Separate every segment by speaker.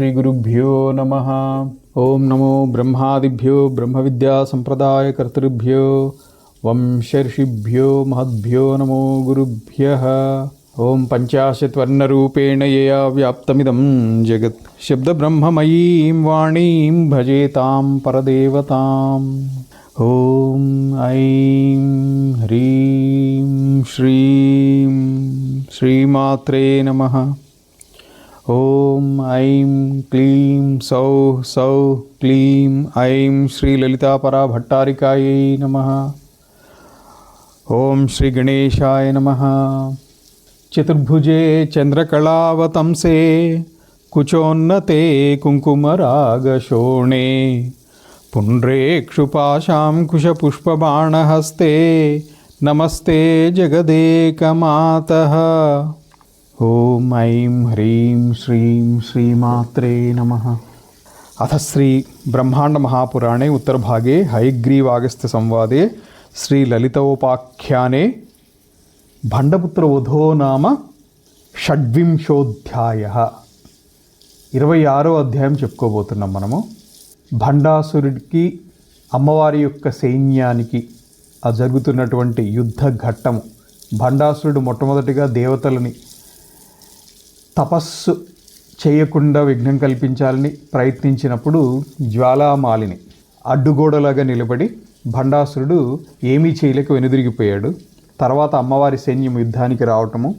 Speaker 1: श्रीगुरुभ्यो नमः। ओं नमो ब्रह्मादिभ्यो ब्रह्मविद्यासम्प्रदायकर्तृभ्यो वंशर्षिभ्यो महद्भ्यो नमो गुरुभ्यः। ओं पञ्चाशत्वर्णरूपेण यया व्याप्तमिदं जगत् शब्दब्रह्ममयीं वाणीं भजेतां परदेवताम्। ॐ ऐं ह्रीं श्रीं श्रीमात्रे नमः। ॐ ऐं क्लीं सौः सौः क्लीं ऐं श्रीललितापराभट्टारिकायै नमः। ॐ श्रीगणेशाय नमः। चतुर्भुजे चन्द्रकलावतंसे कुचोन्नते कुङ्कुमरागशोणे पुण्ड्रेक्षुपाशाङ्कुशपुष्पबाणहस्ते नमस्ते जगदेकमातः। ॐ ऐं ह्रीं श्रीं श्रीमात्रे नमः। अथ श्री ब्रह्मांड महापुराणे उत्तरभागे हयग्रीवागस्त्य संवादे श्रीललितोपाख्याने भण्डपुत्रवधो नाम షడ్వింశోధ్యాయః 26వ అధ్యాయం చెప్పుకోబోతున్నాం మనము. భండాసురుడికి అమ్మవారి యొక్క సైన్యానికి జరుగుతున్నటువంటి యుద్ధ ఘట్టము. భండాసురుడు మొట్టమొదటిగా దేవతలని తపస్సు చేయకుండా విఘ్నం కల్పించాలని ప్రయత్నించినప్పుడు జ్వాలామాలిని అడ్డుగోడలాగా నిలబడి భండాసురుడు ఏమీ చేయలేక వెనుదిరిగిపోయాడు. తర్వాత అమ్మవారి సైన్యం యుద్ధానికి రావటము,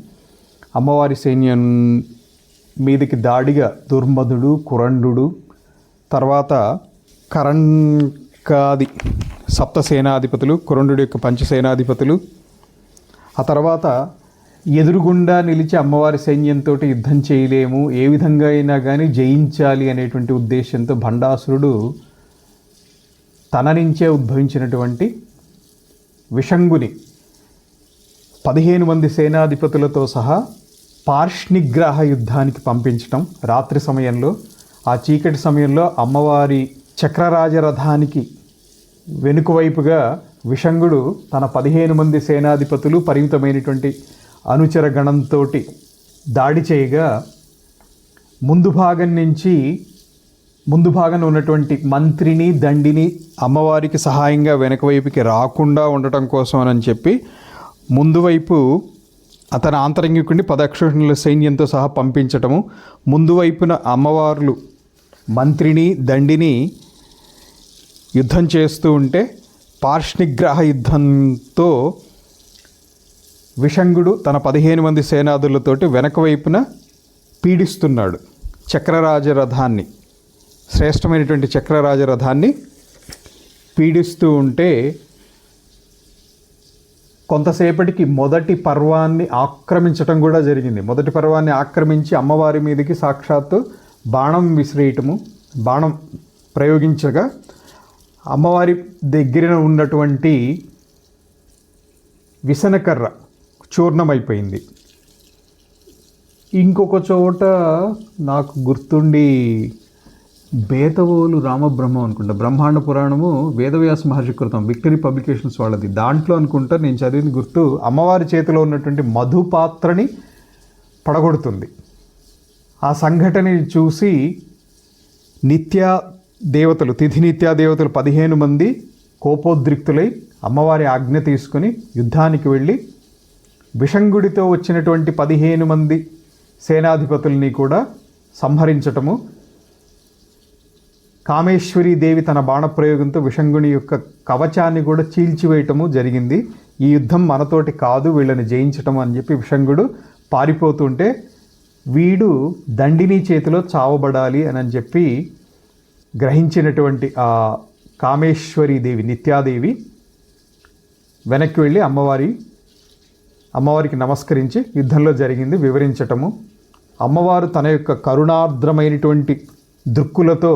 Speaker 1: అమ్మవారి సైన్యం మీదకి దాడిగా దుర్మధుడు, కురండు, తర్వాత కరంకాది సప్తసేనాధిపతులు, కురండు యొక్క పంచసేనాధిపతులు, ఆ తర్వాత ఎదురుగుండా నిలిచి అమ్మవారి సైన్యంతో యుద్ధం చేయలేము, ఏ విధంగా అయినా కానీ జయించాలి అనేటువంటి ఉద్దేశంతో భండాసురుడు తన నుంచే ఉద్భవించినటువంటి విషంగుని 15 మంది సేనాధిపతులతో సహా పార్ష్నిగ్రహ యుద్ధానికి పంపించటం. రాత్రి సమయంలో, ఆ చీకటి సమయంలో అమ్మవారి చక్రరాజరథానికి వెనుక వైపుగా విషంగుడు తన 15 మంది సేనాధిపతులు పరిమితమైనటువంటి అనుచర గణంతో దాడి చేయగా ముందు భాగం ఉన్నటువంటి మంత్రిని, దండిని అమ్మవారికి సహాయంగా వెనక వైపుకి రాకుండా ఉండటం కోసం అని చెప్పి ముందు వైపు అతని ఆంతరంగికుడిని 10 అక్షోహిణుల సైన్యంతో సహా పంపించటము. ముందు వైపున అమ్మవార్లు మంత్రిని, దండిని యుద్ధం చేస్తూ ఉంటే పార్ష్నిగ్రహ యుద్ధంతో విషంగుడు తన 15 మంది సేనాదులతోటి వెనక వైపున పీడిస్తున్నాడు. చక్రరాజరథాన్ని, శ్రేష్టమైనటువంటి చక్రరాజరథాన్ని పీడిస్తూ ఉంటే కొంతసేపటికి మొదటి పర్వాన్ని ఆక్రమించటం కూడా జరిగింది. మొదటి పర్వాన్ని ఆక్రమించి అమ్మవారి మీదకి సాక్షాత్తు బాణం విసిరేయటము, బాణం ప్రయోగించగా అమ్మవారి దగ్గర ఉన్నటువంటి విసనకర్ర చూర్ణమైపోయింది. ఇంకొక చోట నాకు గుర్తుండి బేతవోలు రామబ్రహ్మం అనుకుంటా, బ్రహ్మాండ పురాణము వేదవ్యాస మహర్షి కృతం, విక్టరీ పబ్లికేషన్స్ వాళ్ళది, దాంట్లో అనుకుంటా నేను చదివిన గుర్తు, అమ్మవారి చేతిలో ఉన్నటువంటి మధుపాత్రని పడగొడుతుంది. ఆ సంఘటనని చూసి నిత్యా దేవతలు, తిథి నిత్యా దేవతలు 15 మంది కోపోద్రిక్తులై అమ్మవారి ఆజ్ఞ తీసుకుని యుద్ధానికి వెళ్ళి విషంగుడితో వచ్చినటువంటి 15 మంది సేనాధిపతుల్ని కూడా సంహరించటము, కామేశ్వరీ దేవి తన బాణప్రయోగంతో విషంగుని యొక్క కవచాన్ని కూడా చీల్చివేయటము జరిగింది. ఈ యుద్ధం మనతోటి కాదు, వీళ్ళని జయించటం అని చెప్పి విషంగుడు పారిపోతుంటే వీడు దండిని చేతిలో చావబడాలి అని చెప్పి గ్రహించినటువంటి ఆ కామేశ్వరీ దేవి, నిత్యాదేవి వెనక్కి వెళ్ళి అమ్మవారికి నమస్కరించి యుద్ధంలో జరిగింది వివరించటము. అమ్మవారు తన యొక్క కరుణార్ద్రమైనటువంటి దృక్కులతో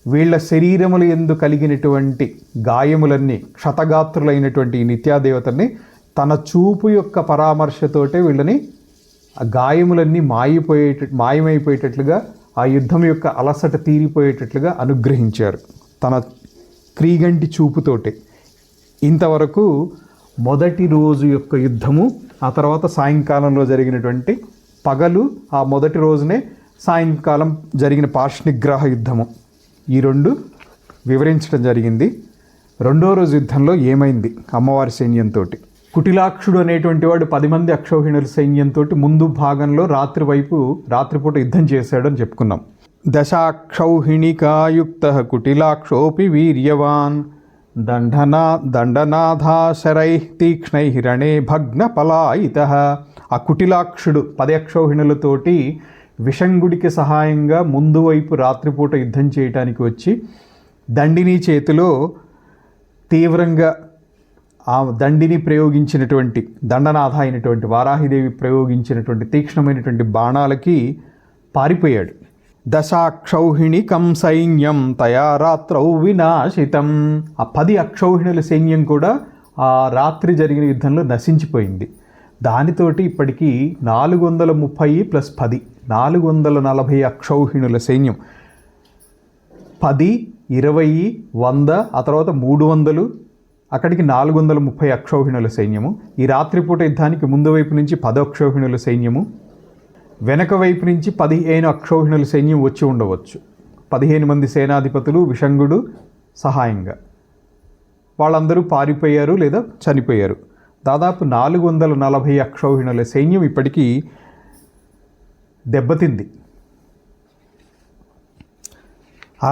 Speaker 1: వీళ్ళ శరీరముల యందు కలిగినటువంటి గాయములన్నీ, క్షతగాత్రులైనటువంటి ఈ నిత్యాదేవతల్ని తన చూపు యొక్క పరామర్శతోటే వీళ్ళని ఆ గాయములన్నీ మాయమైపోయేటట్లుగా, ఆ యుద్ధం యొక్క అలసట తీరిపోయేటట్లుగా అనుగ్రహించారు తన క్రీగంటి చూపుతోటే. ఇంతవరకు మొదటి రోజు యొక్క యుద్ధము, ఆ తర్వాత సాయంకాలంలో జరిగినటువంటి పగలు, ఆ మొదటి రోజునే సాయంకాలం జరిగిన పార్ష్నిగ్రహ యుద్ధము, ఈ రెండు వివరించడం జరిగింది. రెండో రోజు యుద్ధంలో ఏమైంది అమ్మవారి సైన్యంతో. కుటిలాక్షుడు అనేటువంటి వాడు 10 మంది అక్షౌహిణుల సైన్యంతో ముందు భాగంలో రాత్రిపూట యుద్ధం చేశాడు అని చెప్పుకున్నాం. దశాక్షౌహిణికాయుక్త కుటిలాక్షోపి వీర్యవాన్ దండనాథాశరై తీక్ష్ణై రణే భగ్న పలాయిత. ఆ కుటిలాక్షుడు 10 అక్షౌహిణులతోటి విషంగుడికి సహాయంగా ముందు వైపు రాత్రిపూట యుద్ధం చేయటానికి వచ్చి దండిని చేతిలో తీవ్రంగా ఆ దండిని ప్రయోగించినటువంటి దండనాథ అయినటువంటి వారాహిదేవి ప్రయోగించినటువంటి తీక్ష్ణమైనటువంటి బాణాలకి పారిపోయాడు. దశాక్షౌహిణికం సైన్యం తయా రాత్రౌ వినాశితం. ఆ 10 అక్షౌహిణుల సైన్యం కూడా ఆ రాత్రి జరిగిన యుద్ధంలో నశించిపోయింది. దానితోటి ఇప్పటికీ 430 + 10 440 అక్షౌహిణుల సైన్యం. 10, 20, 100, ఆ తర్వాత 300, అక్కడికి 430 అక్షౌహిణుల సైన్యము. ఈ రాత్రిపూట యుద్ధానికి ముందు వైపు నుంచి 10 అక్షౌహిణుల సైన్యము, వెనక వైపు నుంచి 15 అక్షౌహిణుల సైన్యం వచ్చి ఉండవచ్చు. 15 మంది సేనాధిపతులు విషంగుడు సహాయంగా. వాళ్ళందరూ పారిపోయారు లేదా చనిపోయారు. దాదాపు 440 అక్షౌహిణుల సైన్యం ఇప్పటికీ దెబ్బతింది. ఆ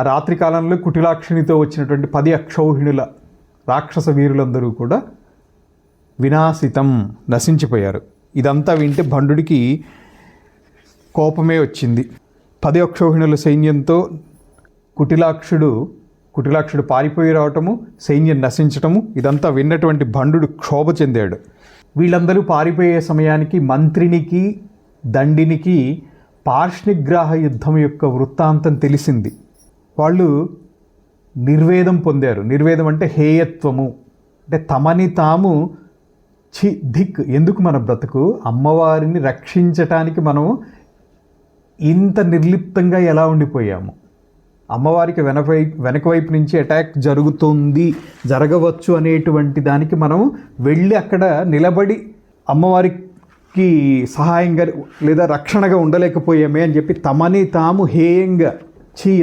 Speaker 1: రాత్రి కాలంలో కుటిలాక్షినితో వచ్చినటువంటి 10 అక్షౌహిణుల రాక్షస వీరులందరూ కూడా వినాశితం, నశించిపోయారు. ఇదంతా వింటే భండుడికి కోపమే వచ్చింది. 10 అక్షౌహిణుల సైన్యంతో కుటిలాక్షుడు పారిపోయి రావటము, సైన్యం నశించటము, ఇదంతా విన్నటువంటి భండుడు క్షోభ చెందాడు. వీళ్ళందరూ పారిపోయే సమయానికి మంత్రినికి దండినికి పార్ష్నిగ్రహ యుద్ధం యొక్క వృత్తాంతం తెలిసింది. వాళ్ళు నిర్వేదం పొందారు. నిర్వేదం అంటే హేయత్వము, అంటే తమని తాము ధిక్, ఎందుకు మన బ్రతుకు, అమ్మవారిని రక్షించటానికి మనము ఇంత నిర్లిప్తంగా ఎలా ఉండిపోయాము, అమ్మవారికి వెనక వైపు నుంచి అటాక్ జరగవచ్చు అనేటువంటి దానికి మనం వెళ్ళి అక్కడ నిలబడి అమ్మవారికి సహాయంగా లేదా రక్షణగా ఉండలేకపోయామే అని చెప్పి తమని తాము హేయంగా,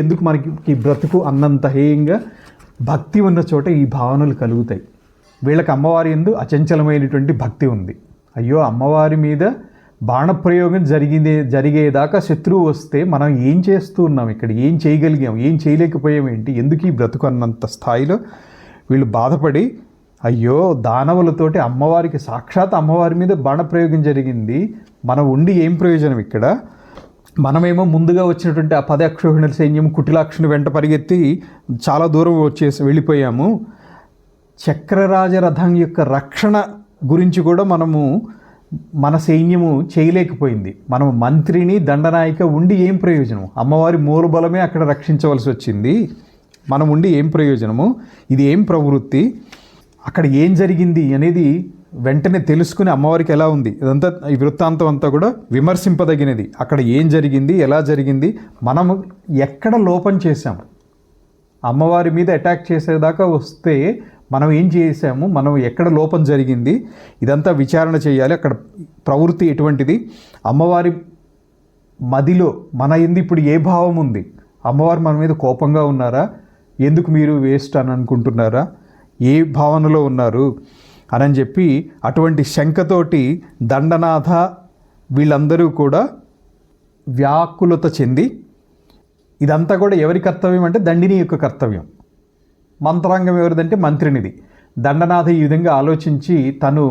Speaker 1: ఎందుకు మనకి బ్రతుకు అన్నంత హేయంగా, భక్తి ఉన్న చోట ఈ భావనలు కలుగుతాయి. వీళ్ళకి అమ్మవారి యందు అచంచలమైనటువంటి భక్తి ఉంది. అయ్యో, అమ్మవారి మీద బాణప్రయోగం జరిగేదాకా శత్రువు వస్తే మనం ఏం చేస్తూ ఉన్నాం, ఇక్కడ ఏం చేయగలిగాం, ఏం చేయలేకపోయామేంటి, ఎందుకు ఈ బ్రతుకు అన్నంత స్థాయిలో వీళ్ళు బాధపడి, అయ్యో దానవులతోటి అమ్మవారికి సాక్షాత్ అమ్మవారి మీద బాణప్రయోగం జరిగింది, మనం ఉండి ఏం ప్రయోజనం ఇక్కడ, మనమేమో ముందుగా వచ్చినటువంటి ఆ 10 అక్షౌహిణుల సైన్యం కుటిలాక్షుని వెంట పరిగెత్తి చాలా దూరం వెళ్ళిపోయాము. చక్రరాజ రథం యొక్క రక్షణ గురించి కూడా మన సైన్యము చేయలేకపోయింది. మనం మంత్రిని దండనాయిక ఉండి ఏం ప్రయోజనము, అమ్మవారి మూలబలమే అక్కడ రక్షించవలసి వచ్చింది, మనం ఉండి ఏం ప్రయోజనము, ఇది ఏం ప్రవృత్తి, అక్కడ ఏం జరిగింది అనేది వెంటనే తెలుసుకుని అమ్మవారికి ఎలా ఉంది, ఇదంతా ఈ వృత్తాంతం అంతా కూడా విమర్శింపదగినది. అక్కడ ఏం జరిగింది, ఎలా జరిగింది, మనము ఎక్కడ లోపం చేశాము, అమ్మవారి మీద అటాక్ చేసేదాకా వస్తే మనం ఏం చేసాము, మనం ఎక్కడ లోపం జరిగింది, ఇదంతా విచారణ చేయాలి. అక్కడ ప్రవృత్తి ఎటువంటిది, అమ్మవారి మదిలో మన ఎందు ఇప్పుడు ఏ భావం ఉంది, అమ్మవారు మన మీద కోపంగా ఉన్నారా, ఎందుకు మీరు వేస్ట్ అని అనుకుంటున్నారా, ఏ భావనలో ఉన్నారు అని చెప్పి అటువంటి శంకతోటి దండనాథ వీళ్ళందరూ కూడా వ్యాకులత చెంది, ఇదంతా కూడా ఎవరి కర్తవ్యం అంటే దండిని యొక్క కర్తవ్యం, మంత్రాంగం ఎవరిదంటే మంత్రినిది. దండనాథ ఈ విధంగా ఆలోచించి తను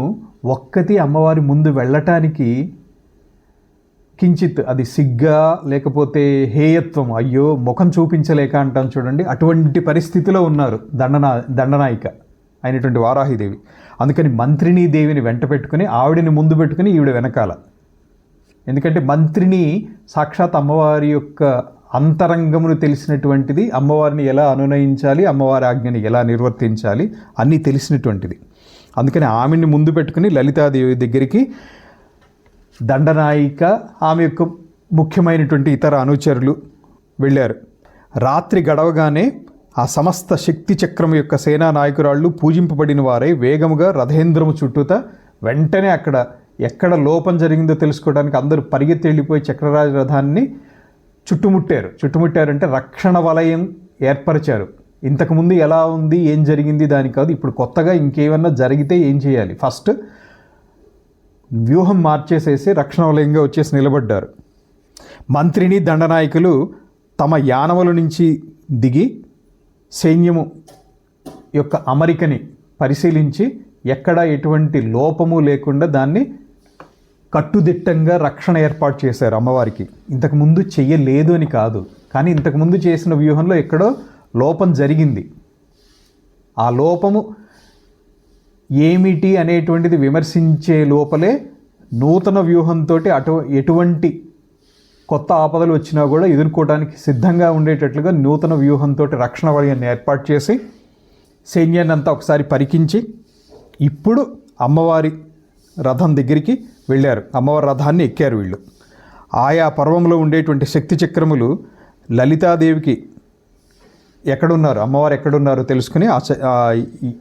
Speaker 1: ఒక్కటి అమ్మవారి ముందు వెళ్ళటానికి కించిత్ అది సిగ్గా లేకపోతే హేయత్వం, అయ్యో ముఖం చూపించలేక అంటాం చూడండి, అటువంటి పరిస్థితిలో ఉన్నారు దండనాయిక అయినటువంటి వారాహిదేవి. అందుకని మంత్రిని దేవిని వెంట పెట్టుకుని ఆవిడని ముందు పెట్టుకుని ఈవిడ వెనకాల, ఎందుకంటే మంత్రిని సాక్షాత్ అమ్మవారి యొక్క అంతరంగమును తెలిసినటువంటిది, అమ్మవారిని ఎలా అనునయించాలి, అమ్మవారి ఆజ్ఞని ఎలా నిర్వర్తించాలి అన్నీ తెలిసినటువంటిది. అందుకని ఆమెని ముందు పెట్టుకుని లలితాదేవి దగ్గరికి దండనాయిక ఆమె యొక్క ముఖ్యమైనటువంటి ఇతర అనుచరులు వెళ్ళారు. రాత్రి గడవగానే ఆ సమస్త శక్తి చక్రం యొక్క సేనా నాయకురాళ్ళు పూజింపబడిన వారై వేగముగా రథేంద్రము చుట్టూత వెంటనే అక్కడ ఎక్కడ లోపం జరిగిందో తెలుసుకోవడానికి అందరూ పరిగెత్తి వెళ్ళిపోయి చక్రరాజ రథాన్ని చుట్టుముట్టారంటే రక్షణ వలయం ఏర్పరిచారు. ఇంతకుముందు ఎలా ఉంది, ఏం జరిగింది దాని కాదు, ఇప్పుడు కొత్తగా ఇంకేమన్నా జరిగితే ఏం చేయాలి, ఫస్ట్ వ్యూహం మార్చేసేసి రక్షణ వలయంగా వచ్చేసి నిలబడ్డారు. మంత్రిని దండనాయకులు తమ యానముల నుంచి దిగి సైన్యము యొక్క అమరికని పరిశీలించి ఎక్కడ ఎటువంటి లోపము లేకుండా దాన్ని కట్టుదిట్టంగా రక్షణ ఏర్పాటు చేశారు అమ్మవారికి. ఇంతకుముందు చెయ్యలేదు అని కాదు, కానీ ఇంతకుముందు చేసిన వ్యూహంలో ఎక్కడో లోపం జరిగింది. ఆ లోపము ఏమిటి అనేటువంటిది విమర్శించే లోపలే నూతన వ్యూహంతో ఎటువంటి కొత్త ఆపదలు వచ్చినా కూడా ఎదుర్కోవడానికి సిద్ధంగా ఉండేటట్లుగా నూతన వ్యూహంతో రక్షణ వలయాన్ని ఏర్పాటు చేసి సైన్యాన్ని అంతా ఒకసారి పరికించి ఇప్పుడు అమ్మవారి రథం దగ్గరికి వెళ్ళారు. అమ్మవారి రథాన్ని ఎక్కారు వీళ్ళు. ఆయా పర్వంలో ఉండేటువంటి శక్తి చక్రములు లలితాదేవికి ఎక్కడున్నారు, అమ్మవారు ఎక్కడున్నారో తెలుసుకుని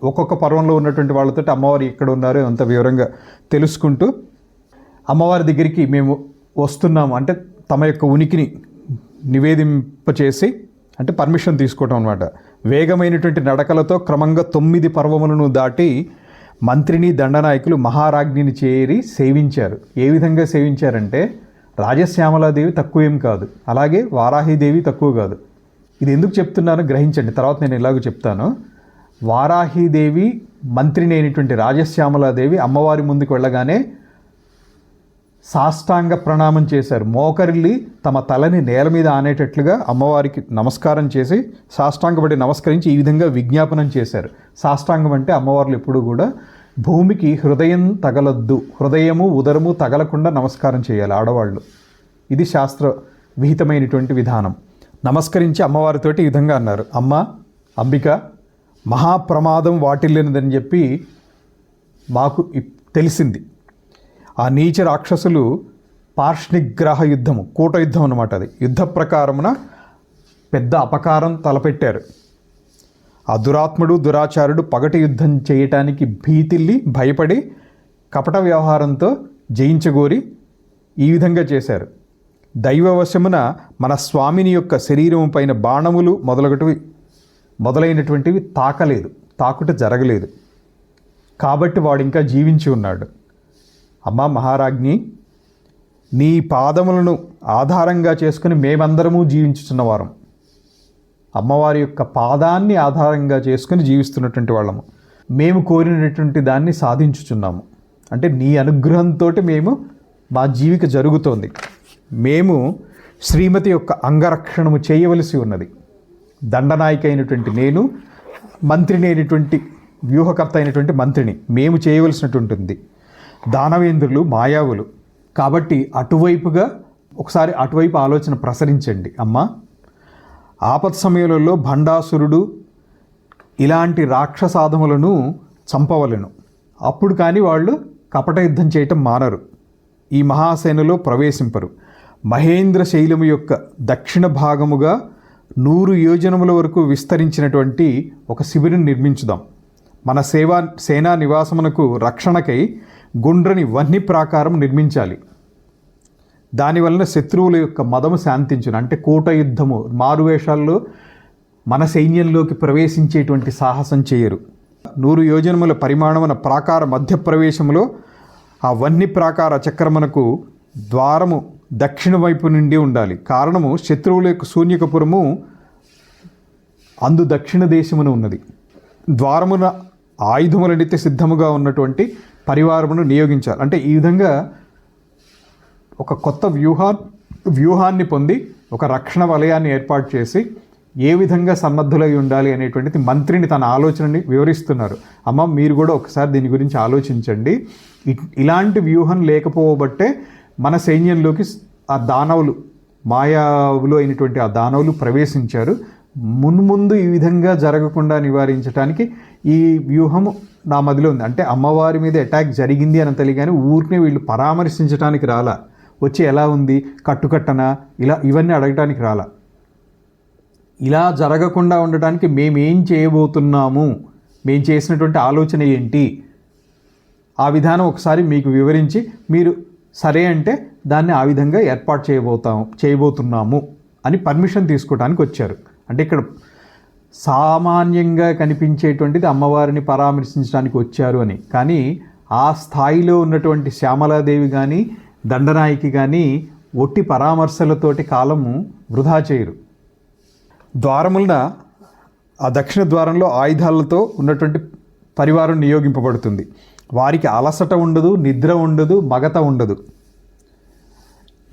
Speaker 1: ఒక్కొక్క పర్వంలో ఉన్నటువంటి వాళ్ళతో అమ్మవారు ఎక్కడున్నారో అంత వివరంగా తెలుసుకుంటూ అమ్మవారి దగ్గరికి మేము వస్తున్నాము అంటే తమ యొక్క ఉనికిని నివేదింపచేసి, అంటే పర్మిషన్ తీసుకోవటం అనమాట. వేగమైనటువంటి నడకలతో క్రమంగా 9 పర్వములను దాటి మంత్రిని దండనాయకులు మహారాజ్ఞిని చేరి సేవించారు. ఏ విధంగా సేవించారంటే రాజశ్యామలాదేవి తక్కువ ఏం కాదు, అలాగే వారాహిదేవి తక్కువ కాదు. ఇది ఎందుకు చెప్తున్నానో గ్రహించండి, తర్వాత నేను ఇలాగ చెప్తాను. వారాహిదేవి మంత్రిని అయినటువంటి రాజశ్యామలాదేవి అమ్మవారి ముందుకు వెళ్ళగానే సాష్టాంగ ప్రణామం చేశారు. మోకరిల్లి తమ తలని నేల మీద ఆనేటట్లుగా అమ్మవారికి నమస్కారం చేసి సాష్టాంగపడి నమస్కరించి ఈ విధంగా విజ్ఞాపనం చేశారు. సాష్టాంగం అంటే అమ్మవార్లు ఎప్పుడూ కూడా భూమికి హృదయం తగలద్దు, హృదయము ఉదరము తగలకుండా నమస్కారం చేయాలి ఆడవాళ్ళు. ఇది శాస్త్ర విహితమైనటువంటి విధానం. నమస్కరించి అమ్మవారితోటి ఈ విధంగా అన్నారు, అమ్మ అంబిక, మహాప్రమాదం వాటిల్లినదని చెప్పి మాకు తెలిసింది. ఆ నీచ రాక్షసులు పార్ష్నిగ్రహ యుద్ధము, కూట యుద్ధం అన్నమాట. అది యుద్ధ ప్రకారమున పెద్ద అపకారం తలపెట్టారు. ఆ దురాత్ముడు దురాచారుడు పగటి యుద్ధం చేయటానికి భయపడి కపట వ్యవహారంతో జయించగోరి ఈ విధంగా చేశారు. దైవవశమున మన స్వామిని యొక్క శరీరం పైన బాణములు మొదలైనటువంటివి తాకుట జరగలేదు. కాబట్టి వాడు ఇంకా జీవించి ఉన్నాడు. అమ్మ మహారాజ్ఞి, నీ పాదములను ఆధారంగా చేసుకుని మేమందరము జీవించుచున్నవారం. అమ్మవారి యొక్క పాదాన్ని ఆధారంగా చేసుకుని జీవిస్తున్నటువంటి వాళ్ళము. మేము కోరినటువంటి దాన్ని సాధించుచున్నాము. అంటే నీ అనుగ్రహంతో మేము మా జీవిక జరుగుతోంది. మేము శ్రీమతి యొక్క అంగరక్షణము చేయవలసి ఉన్నది. దండనాయక అయినటువంటి నేను, మంత్రిని అయినటువంటి వ్యూహకర్త అయినటువంటి మంత్రిని మేము చేయవలసినటువంటి దానవేంద్రులు మాయావులు. కాబట్టి ఒకసారి అటువైపు ఆలోచన ప్రసరించండి అమ్మ. ఆపత్ సమయంలో భండాసురుడు ఇలాంటి రాక్షసాధములను చంపవలను. అప్పుడు కానీ వాళ్ళు కపట యుద్ధం చేయటం మానరు, ఈ మహాసేనలో ప్రవేశింపరు. మహేంద్ర శైలము యొక్క దక్షిణ భాగముగా 100 యోజనముల వరకు విస్తరించినటువంటి ఒక శిబిరం నిర్మించుదాం. మన సేనా నివాసమునకు రక్షణకై గుండ్రని వహ్ని ప్రాకారం నిర్మించాలి. దానివలన శత్రువుల యొక్క మదము శాంతించును. అంటే కూట యుద్ధము, మారువేషాల్లో మన సైన్యంలోకి ప్రవేశించేటువంటి సాహసం చేయరు. 100 యోజనముల పరిమాణమున ప్రాకార మధ్య ప్రవేశములో ఆ వహ్ని ప్రాకార చక్రమునకు ద్వారము దక్షిణ వైపు నుండి ఉండాలి. కారణము శత్రువుల యొక్క శూన్యకపురము అందు దక్షిణ దేశమున ఉన్నది. ద్వారమున ఆయుధములనితే సిద్ధముగా ఉన్నటువంటి పరివారమును నియోగించాలి. అంటే ఈ విధంగా ఒక కొత్త వ్యూహాన్ని పొంది ఒక రక్షణ వలయాన్ని ఏర్పాటు చేసి ఏ విధంగా సన్నద్ధులై ఉండాలి అనేటువంటిది మంత్రిని తన ఆలోచనని వివరిస్తున్నారు. అమ్మ మీరు కూడా ఒకసారి దీని గురించి ఆలోచించండి. ఇలాంటి వ్యూహం లేకపోబట్టే మన సైన్యంలోకి ఆ దానవులు, మాయావులు అయినటువంటి ఆ దానవులు ప్రవేశించారు. మున్ముందు ఈ విధంగా జరగకుండా నివారించడానికి ఈ వ్యూహము నా మదిలో ఉంది. అంటే అమ్మవారి మీద అటాక్ జరిగింది అని తెలియగానే ఊరికే వీళ్ళు పరామర్శించడానికి రాలా, వచ్చి ఎలా ఉంది కట్టుకట్టనా ఇవన్నీ అడగటానికి రాలా. ఇలా జరగకుండా ఉండటానికి మేమేం చేయబోతున్నాము, మేము చేసినటువంటి ఆలోచన ఏంటి ఆ విధానం ఒకసారి మీకు వివరించి మీరు సరే అంటే దాన్ని ఆ విధంగా ఏర్పాటు చేయబోతున్నాము అని పర్మిషన్ తీసుకోవడానికి వచ్చారు. అంటే ఇక్కడ సామాన్యంగా కనిపించేటువంటిది అమ్మవారిని పరామర్శించడానికి వచ్చారు అని. కానీ ఆ స్థాయిలో ఉన్నటువంటి శ్యామలాదేవి కానీ దండనాయకి కానీ ఒట్టి పరామర్శలతోటి కాలము వృధా చేయరు. ద్వారములన ఆ దక్షిణ ద్వారంలో ఆయుధాలతో ఉన్నటువంటి పరివారం నియోగింపబడుతుంది. వారికి అలసట ఉండదు, నిద్ర ఉండదు, మగత ఉండదు,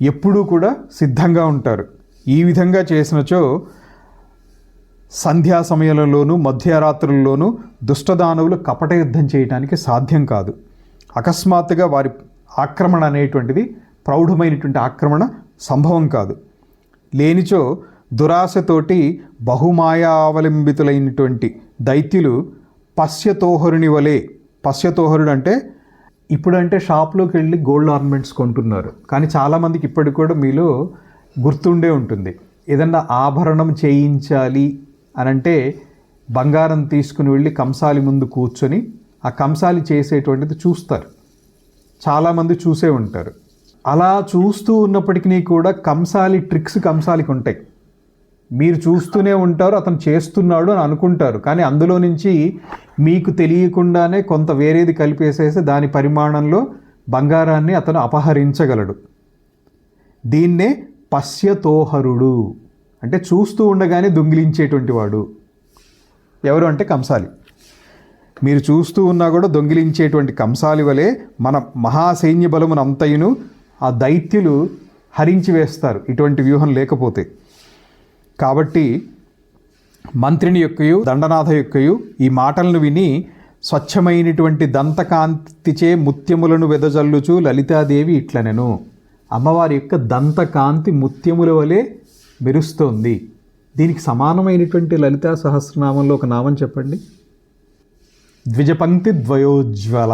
Speaker 1: ఎప్పుడూ కూడా సిద్ధంగా ఉంటారు. ఈ విధంగా చేసినచో సంధ్యా సమయంలోనూ మధ్యరాత్రుల్లోనూ దుష్టదానవులు కపట యుద్ధం చేయడానికి సాధ్యం కాదు. అకస్మాత్తుగా వారి ఆక్రమణ అనేటువంటిది ప్రౌఢమైనటువంటి ఆక్రమణ సంభవం కాదు. లేనిచో దురాశతోటి బహుమాయా అవలంబితులైనటువంటి దైత్యులు పశ్యతోహరుని వలె, పశ్యతోహరుడు అంటే ఇప్పుడంటే షాప్లోకి వెళ్ళి గోల్డ్ ఆర్నమెంట్స్ కొంటున్నారు, కానీ చాలామందికి ఇప్పటికి కూడా మీలో గుర్తుండే ఉంటుంది. ఏదన్నా ఆభరణం చేయించాలి అనంటే బంగారం తీసుకుని వెళ్ళి కంసాలి ముందు కూర్చొని ఆ కంసాలి చేసేటువంటిది చూస్తారు, చాలామంది చూసే ఉంటారు. అలా చూస్తూ ఉన్నప్పటికీ కూడా కంసాలి ట్రిక్స్ కంసాలికి ఉంటాయి. మీరు చూస్తూనే ఉంటారు, అతను చేస్తున్నాడు అని అనుకుంటారు, కానీ అందులో నుంచి మీకు తెలియకుండానే కొంత వేరేది కలిపేసేసి దాని పరిమాణంలో బంగారాన్ని అతను అపహరించగలడు. దీన్నే పశ్యతోహరుడు అంటే చూస్తూ ఉండగానే దొంగిలించేటువంటి వాడు. ఎవరు అంటే కంసాలి. మీరు చూస్తూ ఉన్నా కూడా దొంగిలించేటువంటి కంసాలి వలె మన మహాసైన్య బలమునంతయును ఆ దైత్యులు హరించి వేస్తారు ఇటువంటి వ్యూహం లేకపోతే. కాబట్టి మంత్రిని యొక్కయు దండనాథ యొక్కయు ఈ మాటలను విని స్వచ్ఛమైనటువంటి దంతకాంతిచే ముత్యములను వెదజల్లుచు లలితాదేవి ఇట్లనెను. అమ్మవారి యొక్క దంతకాంతి ముత్యముల వలె మెరుస్తోంది. దీనికి సమానమైనటువంటి లలితా సహస్రనామంలో ఒక నామం చెప్పండి. ద్విజపంక్తి ద్వయోజ్వల,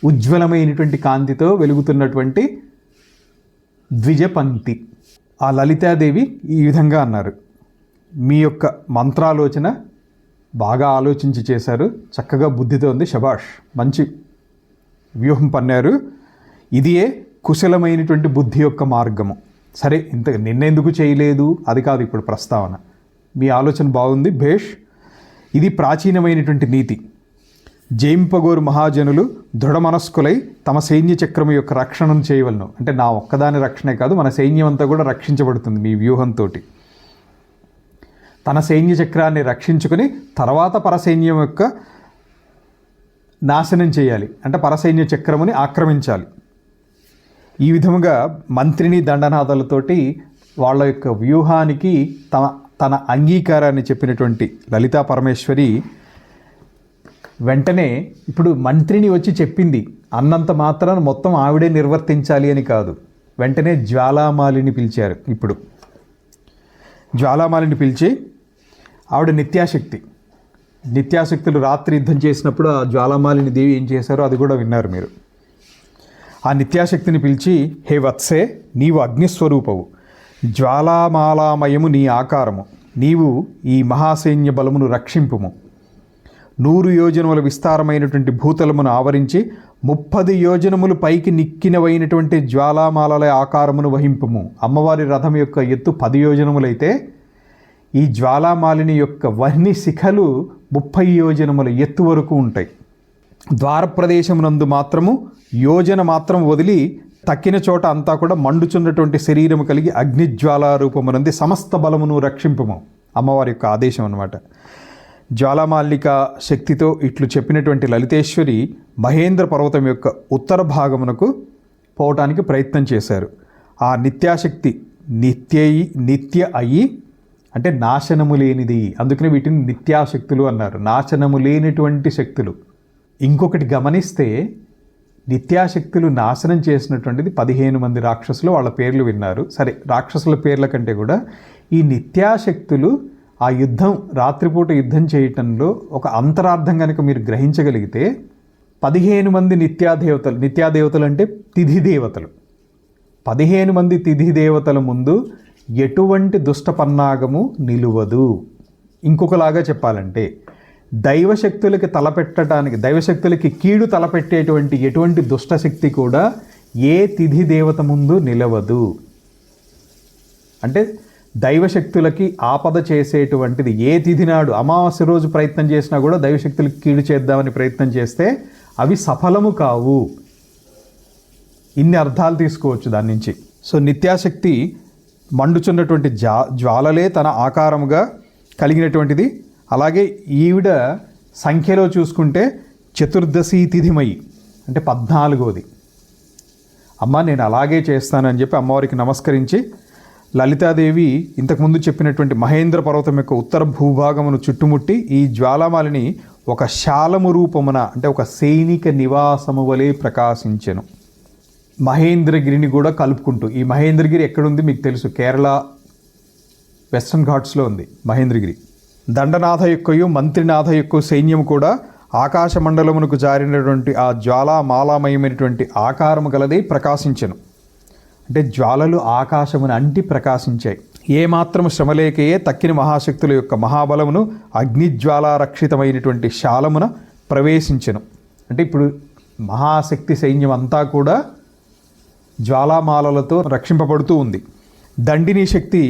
Speaker 1: ఉజ్వలమైనటువంటి కాంతితో వెలుగుతున్నటువంటి ద్విజపంక్తి. ఆ లలితాదేవి ఈ విధంగా అన్నారు, మీ యొక్క మంత్రాలోచన బాగా ఆలోచించి చేశారు, చక్కగా బుద్ధితో ఉంది, శభాష్, మంచి వ్యూహం పన్నారు, ఇదియే కుశలమైనటువంటి బుద్ధి యొక్క మార్గము. సరే, ఇంత నిన్నెందుకు చేయలేదు అది కాదు ఇప్పుడు ప్రస్తావన. మీ ఆలోచన బాగుంది, భేష్. ఇది ప్రాచీనమైనటువంటి నీతి. జయింపగోరు మహాజనులు దృఢ మనస్కులై తమ సైన్య చక్రము యొక్క రక్షణను చేయవలను. అంటే నా ఒక్కదాని రక్షణే కాదు, మన సైన్యం అంతా కూడా రక్షించబడుతుంది మీ వ్యూహంతో. తన సైన్య చక్రాన్ని రక్షించుకొని తర్వాత పరసైన్యం యొక్క నాశనం చేయాలి, అంటే పరసైన్య చక్రముని ఆక్రమించాలి. ఈ విధముగా మంత్రిని దండనాథాలతోటి వాళ్ళ యొక్క వ్యూహానికి తన అంగీకారాన్ని చెప్పినటువంటి లలితా పరమేశ్వరి వెంటనే, ఇప్పుడు మంత్రిని వచ్చి చెప్పింది అన్నంత మాత్రాన మొత్తం ఆవిడే నిర్వర్తించాలి అని కాదు, వెంటనే జ్వాలామాలిని పిలిచారు. ఇప్పుడు జ్వాలామాలిని పిలిచి, ఆవిడ నిత్యాశక్తులు రాత్రి యుద్ధం చేసినప్పుడు ఆ జ్వాలామాలిని దేవి ఏం చేశారో అది కూడా విన్నారు మీరు. ఆ నిత్యాశక్తిని పిలిచి, హే వత్సే, నీవు అగ్నిస్వరూపవు, జ్వాలామాలామయము నీ ఆకారము, నీవు ఈ మహాసైన్య బలమును రక్షింపుము. 100 యోజనముల విస్తారమైనటువంటి భూతలమును ఆవరించి 30 యోజనములు పైకి నిక్కినవైనటువంటి జ్వాలామాలల ఆకారమును వహింపుము. అమ్మవారి రథం యొక్క ఎత్తు 10 యోజనములైతే ఈ జ్వాలామాలిని యొక్క వహ్ని శిఖలు 30 యోజనముల ఎత్తు వరకు ఉంటాయి. ద్వారప్రదేశమునందు మాత్రము యోజన మాత్రం వదిలి తక్కిన చోట అంతా కూడా మండుచున్నటువంటి శరీరము కలిగి అగ్నిజ్వాలా రూపమునంది సమస్త బలమును రక్షింపుము. అమ్మవారి యొక్క ఆదేశం అన్నమాట. జ్వాలామాలిక శక్తితో ఇట్లు చెప్పినటువంటి లలితేశ్వరి మహేంద్ర పర్వతం యొక్క ఉత్తర భాగమునకు పోవటానికి ప్రయత్నం చేశారు. ఆ నిత్యాశక్తి నిత్య అయి అంటే నాశనము లేనిది, అందుకనే వీటిని నిత్యాశక్తులు అన్నారు, నాశనము లేనటువంటి శక్తులు. ఇంకొకటి గమనిస్తే నిత్యాశక్తులు నాశనం చేసినటువంటిది 15 మంది రాక్షసులు, వాళ్ళ పేర్లు విన్నారు. సరే, రాక్షసుల పేర్ల కంటే కూడా ఈ నిత్యాశక్తులు ఆ యుద్ధం, రాత్రిపూట యుద్ధం చేయటంలో ఒక అంతరార్థం కనుక మీరు గ్రహించగలిగితే 15 మంది నిత్యాదేవతలు అంటే తిథి దేవతలు. 15 మంది తిథి దేవతల ముందు ఎటువంటి దుష్ట పన్నాగము నిలువదు. ఇంకొకలాగా చెప్పాలంటే దైవశక్తులకి తలపెట్టడానికి, దైవశక్తులకి కీడు తలపెట్టేటువంటి ఎటువంటి దుష్టశక్తి కూడా ఏ తిథి దేవత ముందు నిలవదు. అంటే దైవశక్తులకి ఆపద చేసేటువంటిది ఏ తిథి నాడు అమావాస్య రోజు ప్రయత్నం చేసినా కూడా దైవశక్తులకి కీడు చేద్దామని ప్రయత్నం చేస్తే అవి సఫలము కావు. ఇన్ని అర్థాలు తీసుకోవచ్చు దాని నుంచి. సో నిత్యాశక్తి మండుచున్నటువంటి జ్వాలలే తన ఆకారముగా కలిగినటువంటిది. అలాగే ఈవిడ సంఖ్యలో చూసుకుంటే చతుర్దశి తిథిమయి, అంటే 14వది. అమ్మ నేను అలాగే చేస్తానని చెప్పి అమ్మవారికి నమస్కరించి లలితాదేవి ఇంతకుముందు చెప్పినటువంటి మహేంద్ర పర్వతం యొక్క ఉత్తర భూభాగమును చుట్టుముట్టి ఈ జ్వాలామాలిని ఒక శాలము రూపమున, అంటే ఒక సైనిక నివాసము వలె ప్రకాశించెను. మహేంద్రగిరిని కూడా కలుపుకుంటూ, ఈ మహేంద్రగిరి ఎక్కడుంది మీకు తెలుసు, కేరళ వెస్టర్న్ ఘాట్స్లో ఉంది మహేంద్రగిరి. దండనాథ యొక్కయు మంత్రినాథ యొక్క సైన్యం కూడా ఆకాశ మండలమునకు జారినటువంటి ఆ జ్వాలామాలామయమైనటువంటి ఆకారము గలది ప్రకాశించెను. అంటే జ్వాలలు ఆకాశమును అంటి ప్రకాశించాయి. ఏమాత్రము శ్రమలేకయే తక్కిన మహాశక్తుల యొక్క మహాబలమును అగ్నిజ్వాలారక్షితమైనటువంటి శాలమున ప్రవేశించెను. అంటే ఇప్పుడు మహాశక్తి సైన్యం అంతా కూడా జ్వాలామాలలతో రక్షింపబడుతూ ఉంది. దండిని శక్తి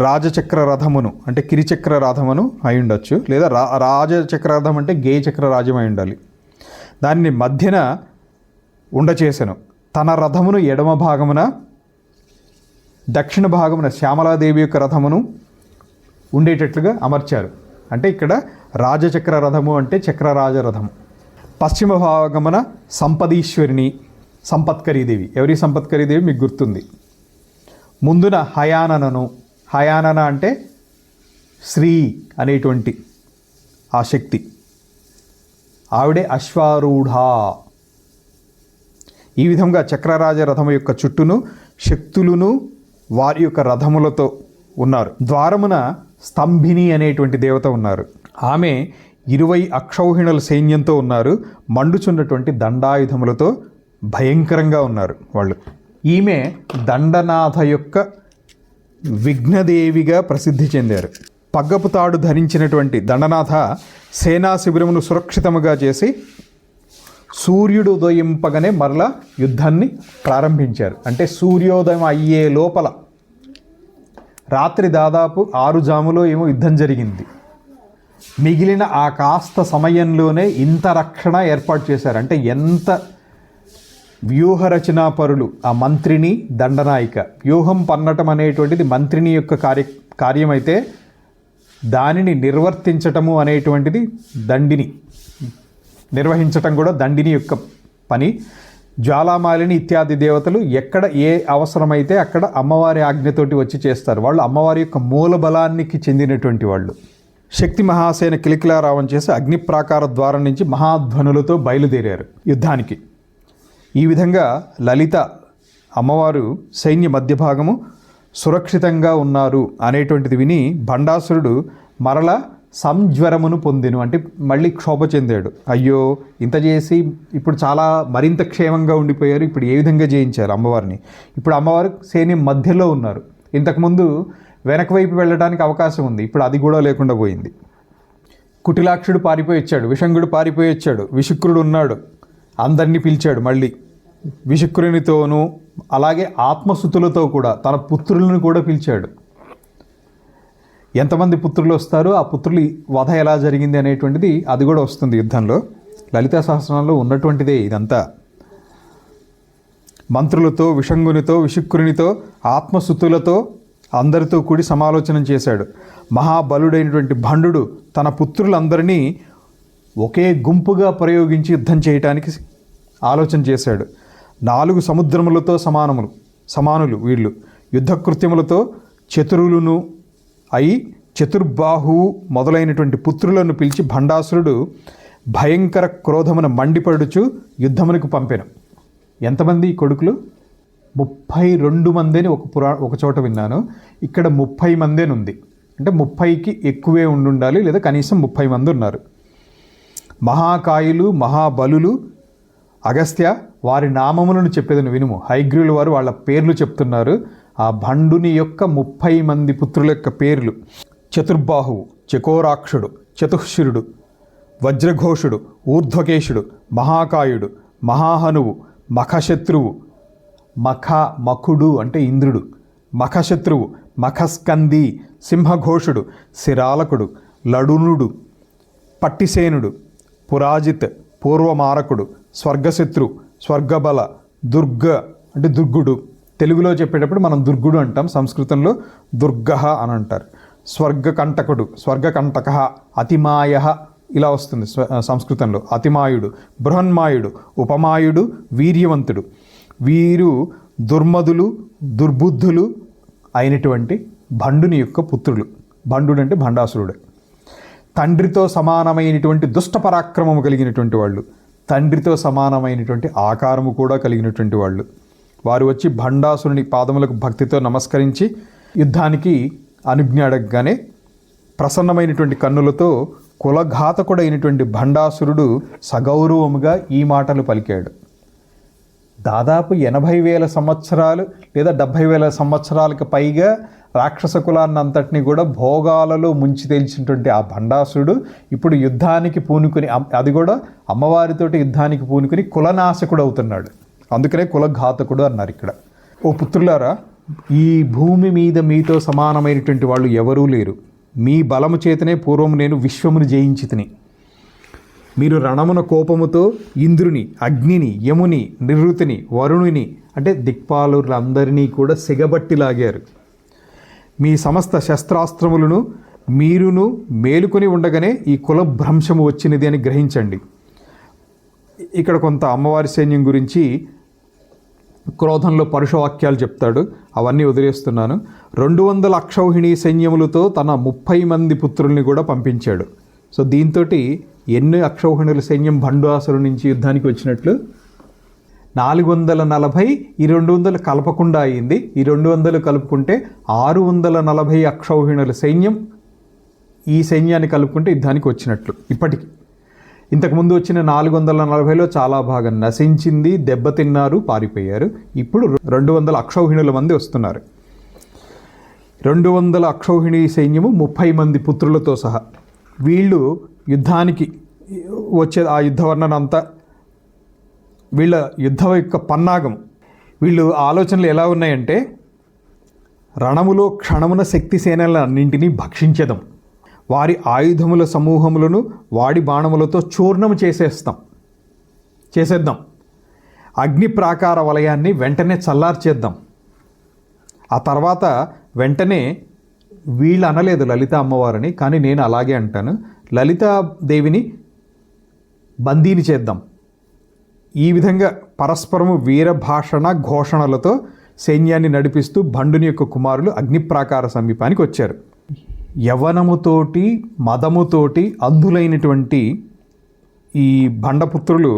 Speaker 1: రాజచక్ర రథమును, అంటే కిరిచక్ర రథమును అయి ఉండొచ్చు, లేదా రాజచక్ర రథం అంటే గేయచక్ర రాజ్యం అయి ఉండాలి. దాన్ని మధ్యన ఉండచేసెను. తన రథమును ఎడమ భాగమున, దక్షిణ భాగమున శ్యామలాదేవి యొక్క రథమును ఉండేటట్లుగా అమర్చారు. అంటే ఇక్కడ రాజచక్ర రథము అంటే చక్రరాజ రథం. పశ్చిమ భాగమున సంపదీశ్వరిని, సంపత్కరీదేవి. ఎవరి సంపత్కరీదేవి మీకు గుర్తుంది. ముందున హయాననను, హయానన అంటే శ్రీ అనేటువంటి ఆ శక్తి, ఆవిడే అశ్వారూఢ. ఈ విధంగా చక్రరాజ రథము యొక్క చుట్టూను శక్తులను వారి యొక్క రథములతో ఉన్నారు. ద్వారమున స్తంభిని అనేటువంటి దేవత ఉన్నారు. ఆమె 20 అక్షౌహిణుల సైన్యంతో ఉన్నారు. మండుచున్నటువంటి దండాయుధములతో భయంకరంగా ఉన్నారు వాళ్ళు. ఈమె దండనాథ యొక్క విఘ్నదేవిగా ప్రసిద్ధి చెందారు. పగ్గపు తాడు ధరించినటువంటి దండనాథ సేనా శిబిరమును సురక్షితముగా చేసి సూర్యుడు ఉదయింపగానే మరలా యుద్ధాన్ని ప్రారంభించారు. అంటే సూర్యోదయం అయ్యే లోపల, రాత్రి దాదాపు 6 జాములో ఏమో యుద్ధం జరిగింది. మిగిలిన ఆ కాస్త సమయంలోనే ఇంత రక్షణ ఏర్పాటు చేశారు. అంటే ఎంత వ్యూహరచనా పరులు ఆ మంత్రిని, దండనాయిక. వ్యూహం పన్నటం అనేటువంటిది మంత్రిని యొక్క కార్యమైతే దానిని నిర్వర్తించటము అనేటువంటిది దండిని, నిర్వహించటం కూడా దండిని యొక్క పని. జ్వాలామాలిని ఇత్యాది దేవతలు ఎక్కడ ఏ అవసరమైతే అక్కడ అమ్మవారి ఆజ్ఞతోటి వచ్చి చేస్తారు. వాళ్ళు అమ్మవారి యొక్క మూల బలానికి చెందినటువంటి వాళ్ళు. శక్తి మహాసేన కిలకిలారావం చేసి అగ్ని ప్రాకార ద్వారం నుంచి మహాధ్వనులతో బయలుదేరారు యుద్ధానికి. ఈ విధంగా లలిత అమ్మవారు సైన్య మధ్య భాగము సురక్షితంగా ఉన్నారు అనేటువంటిది విని భండాసురుడు మరల సంజ్వరమును పొందెను. అంటే మళ్ళీ క్షోభ చెందాడు. అయ్యో ఇంత చేసి ఇప్పుడు చాలా మరింత క్షేమంగా ఉండిపోయారు, ఇప్పుడు ఏ విధంగా జయించారు అమ్మవారిని? ఇప్పుడు అమ్మవారు సైన్యం మధ్యలో ఉన్నారు. ఇంతకుముందు వెనక వైపు వెళ్ళడానికి అవకాశం ఉంది, ఇప్పుడు అది కూడా లేకుండా పోయింది. కుటిలాక్షుడు పారిపోయి వచ్చాడు, విషంగుడు పారిపోయి వచ్చాడు, విశుక్రుడు ఉన్నాడు, అందరినీ పిలిచాడు. మళ్ళీ విశుక్రునితోనూ అలాగే ఆత్మసుతులతో కూడా తన పుత్రులను కూడా పిలిచాడు. ఎంతమంది పుత్రులు వస్తారు, ఆ పుత్రులు వధ ఎలా జరిగింది అనేటువంటిది అది కూడా వస్తుంది యుద్ధంలో. లలితా సహస్రనామంలో ఉన్నటువంటిదే ఇదంతా. మంత్రులతో, విషంగునితో, విశుక్రునితో, ఆత్మసుతులతో అందరితో కూడి సమాలోచన చేశాడు. మహాబలుడైనటువంటి భండు తన పుత్రులందరినీ ఒకే గుంపుగా ప్రయోగించి యుద్ధం చేయటానికి ఆలోచన చేశాడు. 4 సముద్రములతో సమానులు వీళ్ళు. యుద్ధకృత్యములతో చతురులను అయి చతుర్బాహువు మొదలైనటువంటి పుత్రులను పిలిచి భండాసురుడు భయంకర క్రోధమున మండిపడుచు యుద్ధమునకు పంపెను. ఎంతమంది కొడుకులు? 32 మందిని ఒక చోట విన్నాను. ఇక్కడ 30 మందేనుంది. అంటే 30కి ఎక్కువే ఉండాలి, లేదా కనీసం 30 మంది ఉన్నారు. మహాకాయులు, మహాబలులు, అగస్త్య వారి నామములను చెప్పేదని వినుము. హైగ్రీవుల వారు వాళ్ళ పేర్లు చెప్తున్నారు. ఆ భండుని యొక్క 30 మంది పుత్రుల యొక్క పేర్లు: చతుర్బాహువు, చకోరాక్షుడు, చతుశ్శిరుడు, వజ్రఘోషుడు, ఊర్ధ్వకేశుడు, మహాకాయుడు, మహాహనువు, మఖశత్రువు, మఖుడు అంటే ఇంద్రుడు, మఖశత్రువు, మఖస్కంది, సింహఘోషుడు, శిరాలకుడు, లడునుడు, పట్టిసేనుడు, పురాజిత్, పూర్వమారకుడు, స్వర్గశత్రు, స్వర్గబల, దుర్గ అంటే దుర్గుడు. తెలుగులో చెప్పేటప్పుడు మనం దుర్గుడు అంటాం, సంస్కృతంలో దుర్గ అని అంటారు. స్వర్గకంటకుడు, స్వర్గకంటక, అతిమాయ ఇలా వస్తుంది సంస్కృతంలో. అతిమాయుడు, బృహన్మాయుడు, ఉపమాయుడు, వీర్యవంతుడు. వీరు దుర్మదులు, దుర్బుద్ధులు అయినటువంటి భండుని యొక్క పుత్రులు. భండుడు అంటే భండాసురుడు. తండ్రితో సమానమైనటువంటి దుష్ట పరాక్రమము కలిగినటువంటి వాళ్ళు, తండ్రితో సమానమైనటువంటి ఆకారము కూడా కలిగినటువంటి వాళ్ళు. వారు వచ్చి భండాసురుని పాదములకు భక్తితో నమస్కరించి యుద్ధానికి అనుజ్ఞ అడగగానే ప్రసన్నమైనటువంటి కన్నులతో కులఘాతకుడైనటువంటి భండాసురుడు సగౌరవముగా ఈ మాటలు పలికాడు. దాదాపు 80,000 సంవత్సరాలు లేదా 70,000 సంవత్సరాలకు పైగా రాక్షస కులాన్ని అంతటినీ కూడా భోగాలలో ముంచి తేల్చినటువంటి ఆ భండాసురుడు ఇప్పుడు యుద్ధానికి పూనుకుని, అది కూడా అమ్మవారితోటి యుద్ధానికి పూనుకుని కులనాశకుడు అవుతున్నాడు. అందుకనే కులఘాతకుడు అన్నారు ఇక్కడ. ఓ పుత్రులారా, ఈ భూమి మీద మీతో సమానమైనటువంటి వాళ్ళు ఎవరూ లేరు. మీ బలము చేతనే పూర్వము నేను విశ్వమును జయించి తిని. మీరు రణమున కోపముతో ఇంద్రుని, అగ్నిని, యముని, నిరుతిని, వరుణుని అంటే దిక్పాలులందరినీ కూడా సిగబట్టి లాగారు. మీ సమస్త శస్త్రాస్త్రములను మీరును మేలుకొని ఉండగానే ఈ కులభ్రంశము వచ్చినది అని గ్రహించండి. ఇక్కడ కొంత అమ్మవారి సైన్యం గురించి క్రోధంలో పరుషవాక్యాలు చెప్తాడు, అవన్నీ వదిలేస్తున్నాను. 200 అక్షౌహిణీ సైన్యములతో తన 30 మంది పుత్రుల్ని కూడా పంపించాడు. సో దీంతో ఎన్ని అక్షౌహిణుల సైన్యం భండాసురు నుంచి యుద్ధానికి వచ్చినట్లు 440, ఈ 200 కలపకుండా అయింది. ఈ 200 కలుపుకుంటే 640 అక్షౌహిణుల సైన్యం ఈ సైన్యాన్ని కలుపుకుంటే యుద్ధానికి వచ్చినట్లు. ఇప్పటికి ఇంతకుముందు వచ్చిన 440లో చాలా భాగం నశించింది, దెబ్బతిన్నారు, పారిపోయారు. ఇప్పుడు 200 అక్షౌహిణుల మంది వస్తున్నారు. 200 అక్షౌహిణీ సైన్యము 30 మంది పుత్రులతో సహా. వీళ్ళు యుద్ధానికి వచ్చే ఆ యుద్ధ వర్ణన అంతా, వీళ్ళ యుద్ధం యొక్క పన్నాగం, వీళ్ళు ఆలోచనలు ఎలా ఉన్నాయంటే, రణములో క్షణమున శక్తి సేనలన్నింటినీ భక్షించేదాం, వారి ఆయుధముల సమూహములను వాడి బాణములతో చూర్ణము చేసేద్దాం, అగ్ని ప్రాకార వలయాన్ని వెంటనే చల్లార్చేద్దాం. ఆ తర్వాత వెంటనే వీళ్ళు అనలేదు లలిత అమ్మవారిని, కానీ నేను అలాగే అంటాను, లలితాదేవిని బందీని చేద్దాం. ఈ విధంగా పరస్పరము వీరభాషణ ఘోషణలతో సైన్యాన్ని నడిపిస్తూ భండుని యొక్క కుమారులు అగ్నిప్రాకార సమీపానికి వచ్చారు. యవనముతోటి మదముతోటి అంధులైనటువంటి ఈ భండపుత్రులు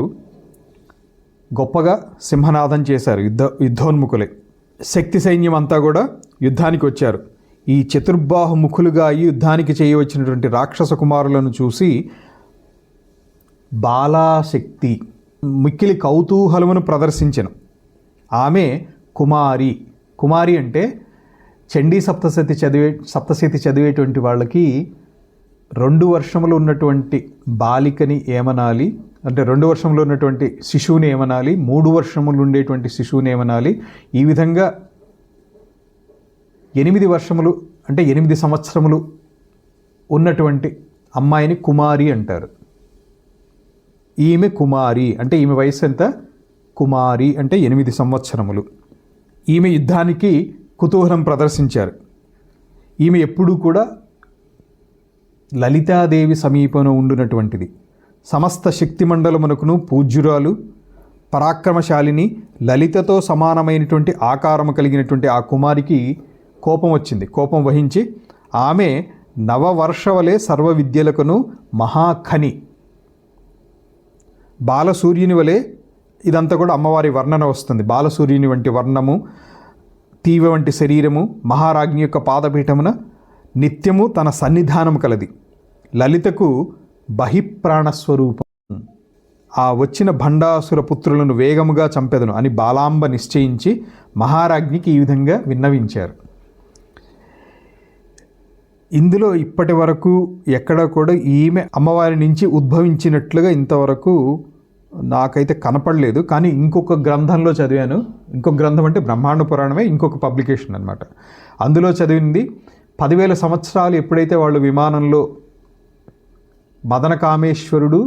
Speaker 1: గొప్పగా సింహనాదం చేశారు. యుద్ధోన్ముఖులే. శక్తి సైన్యం అంతా కూడా యుద్ధానికి వచ్చారు. ఈ చతుర్బాహుముఖులుగా యుద్ధానికి చేయవచ్చినటువంటి రాక్షస కుమారులను చూసి బాలాశక్తి మిక్కిలి కౌతూహలమును ప్రదర్శించెను. ఆమె కుమారి అంటే చండీ సప్తశతి చదివేటువంటి వాళ్ళకి 2 వర్షములు ఉన్నటువంటి బాలికని ఏమనాలి అంటే 2 వర్షములు ఉన్నటువంటి శిశువుని ఏమనాలి, 3 వర్షములు ఉండేటువంటి శిశువుని ఏమనాలి, ఈ విధంగా 8 వర్షములు అంటే 8 సంవత్సరములు ఉన్నటువంటి అమ్మాయిని కుమారి అంటారు. ఈమె కుమారి అంటే ఈమె వయసు ఎంత? కుమారి అంటే 8 సంవత్సరములు. ఈమె యుద్ధానికి కుతూహలం ప్రదర్శించారు. ఈమె ఎప్పుడూ కూడా లలితాదేవి సమీపంలో ఉండునటువంటిది. సమస్త శక్తి మండలమునకును పూజ్యురాలు, పరాక్రమశాలిని, లలితతో సమానమైనటువంటి ఆకారము కలిగినటువంటి ఆ కుమారికి కోపం వచ్చింది. కోపం వహించి ఆమె నవవర్షవలే సర్వ విద్యలకును మహాఖని, బాలసూర్యుని వలె, ఇదంతా కూడా అమ్మవారి వర్ణన వస్తుంది. బాలసూర్యుని వంటి వర్ణము, తీవ వంటి శరీరము, మహారాజ్ఞి యొక్క పాదపీఠమున నిత్యము తన సన్నిధానము కలది. లలితకు బహిప్రాణస్వరూపం. ఆ వచ్చిన భండాసుర పుత్రులను వేగముగా చంపెదను అని బాలాంబ నిశ్చయించి మహారాజ్ఞికి ఈ విధంగా విన్నవించారు. ఇందులో ఇప్పటి వరకు ఎక్కడ కూడా ఈమె అమ్మవారి నుంచి ఉద్భవించినట్లుగా ఇంతవరకు నాకైతే కనపడలేదు. కానీ ఇంకొక గ్రంథంలో చదివాను. ఇంకొక గ్రంథం అంటే బ్రహ్మాండ పురాణమే, ఇంకొక పబ్లికేషన్ అనమాట. అందులో చదివింది 10,000 సంవత్సరాలు ఎప్పుడైతే వాళ్ళు విమానంలో మదన కామేశ్వరుడు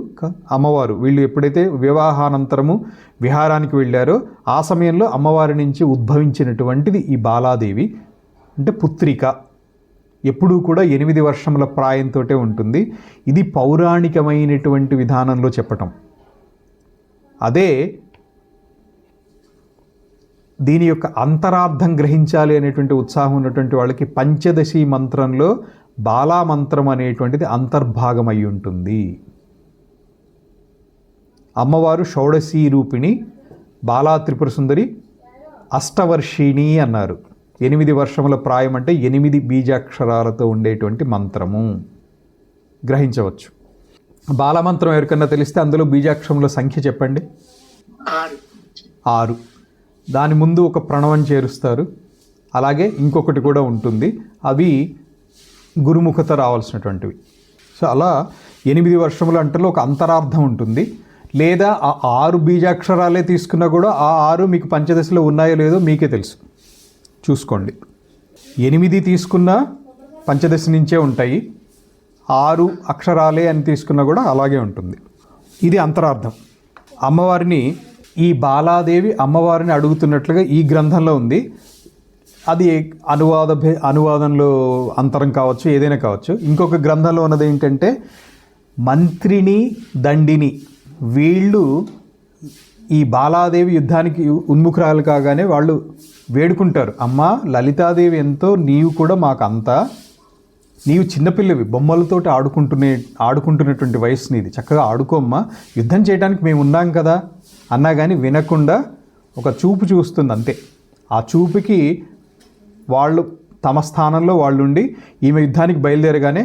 Speaker 1: అమ్మవారు వీళ్ళు ఎప్పుడైతే వివాహానంతరము విహారానికి వెళ్ళారో ఆ సమయంలో అమ్మవారి నుంచి ఉద్భవించినటువంటిది ఈ బాలాదేవి. అంటే పుత్రిక ఎప్పుడూ కూడా 8 వర్షముల ప్రాయంతో ఉంటుంది. ఇది పౌరాణికమైనటువంటి విధానంలో చెప్పటం. అదే దీని యొక్క అంతరార్థం గ్రహించాలి అనేటువంటి ఉత్సాహం ఉన్నటువంటి వాళ్ళకి పంచదశి మంత్రంలో బాలా మంత్రం అనేటువంటిది అంతర్భాగం అయి ఉంటుంది. అమ్మవారు షోడశీ రూపిణి, బాలా త్రిపుర సుందరి, అష్టవర్షిణి అన్నారు. 8 వర్షముల ప్రాయం అంటే 8 బీజాక్షరాలతో ఉండేటువంటి మంత్రము గ్రహించవచ్చు. బాలమంత్రం ఎవరికన్నా తెలిస్తే అందులో బీజాక్షరముల సంఖ్య చెప్పండి. 6. దాని ముందు ఒక ప్రణవం చేరుస్తారు. అలాగే ఇంకొకటి కూడా ఉంటుంది, అవి గురుముఖత రావాల్సినటువంటివి. సో అలా 8 వర్షములు అంటే ఒక అంతరార్థం ఉంటుంది. లేదా ఆ 6 బీజాక్షరాలే తీసుకున్నా కూడా ఆ 6 మీకు పంచదశలో ఉన్నాయో లేదో మీకే తెలుసు, చూసుకోండి. 8 తీసుకున్నా పంచదశ నుంచే ఉంటాయి, 6 అక్షరాలే అని తీసుకున్నా కూడా అలాగే ఉంటుంది. ఇది అంతరార్థం. అమ్మవారిని ఈ బాలాదేవి అమ్మవారిని అడుగుతున్నట్లుగా ఈ గ్రంథంలో ఉంది. అది అనువాదంలో అంతరం కావచ్చు, ఏదైనా కావచ్చు. ఇంకొక గ్రంథంలో ఉన్నది ఏంటంటే మంత్రిని దండిని, వీళ్ళు ఈ బాలాదేవి యుద్ధానికి ఉన్ముఖురాలు కాగానే వాళ్ళు వేడుకుంటారు, అమ్మా లలితాదేవి ఎంతో, నీవు కూడా మాకు అంతా, నీవు చిన్నపిల్లవి, బొమ్మలతోటి ఆడుకుంటున్నటువంటి వయసు నీది, చక్కగా ఆడుకోమ్మా, యుద్ధం చేయడానికి మేము ఉన్నాం కదా అన్నా కానీ వినకుండా ఒక చూపు చూస్తుంది అంతే. ఆ చూపుకి వాళ్ళు తమ స్థానంలో వాళ్ళుండి ఈమె యుద్ధానికి బయలుదేరగానే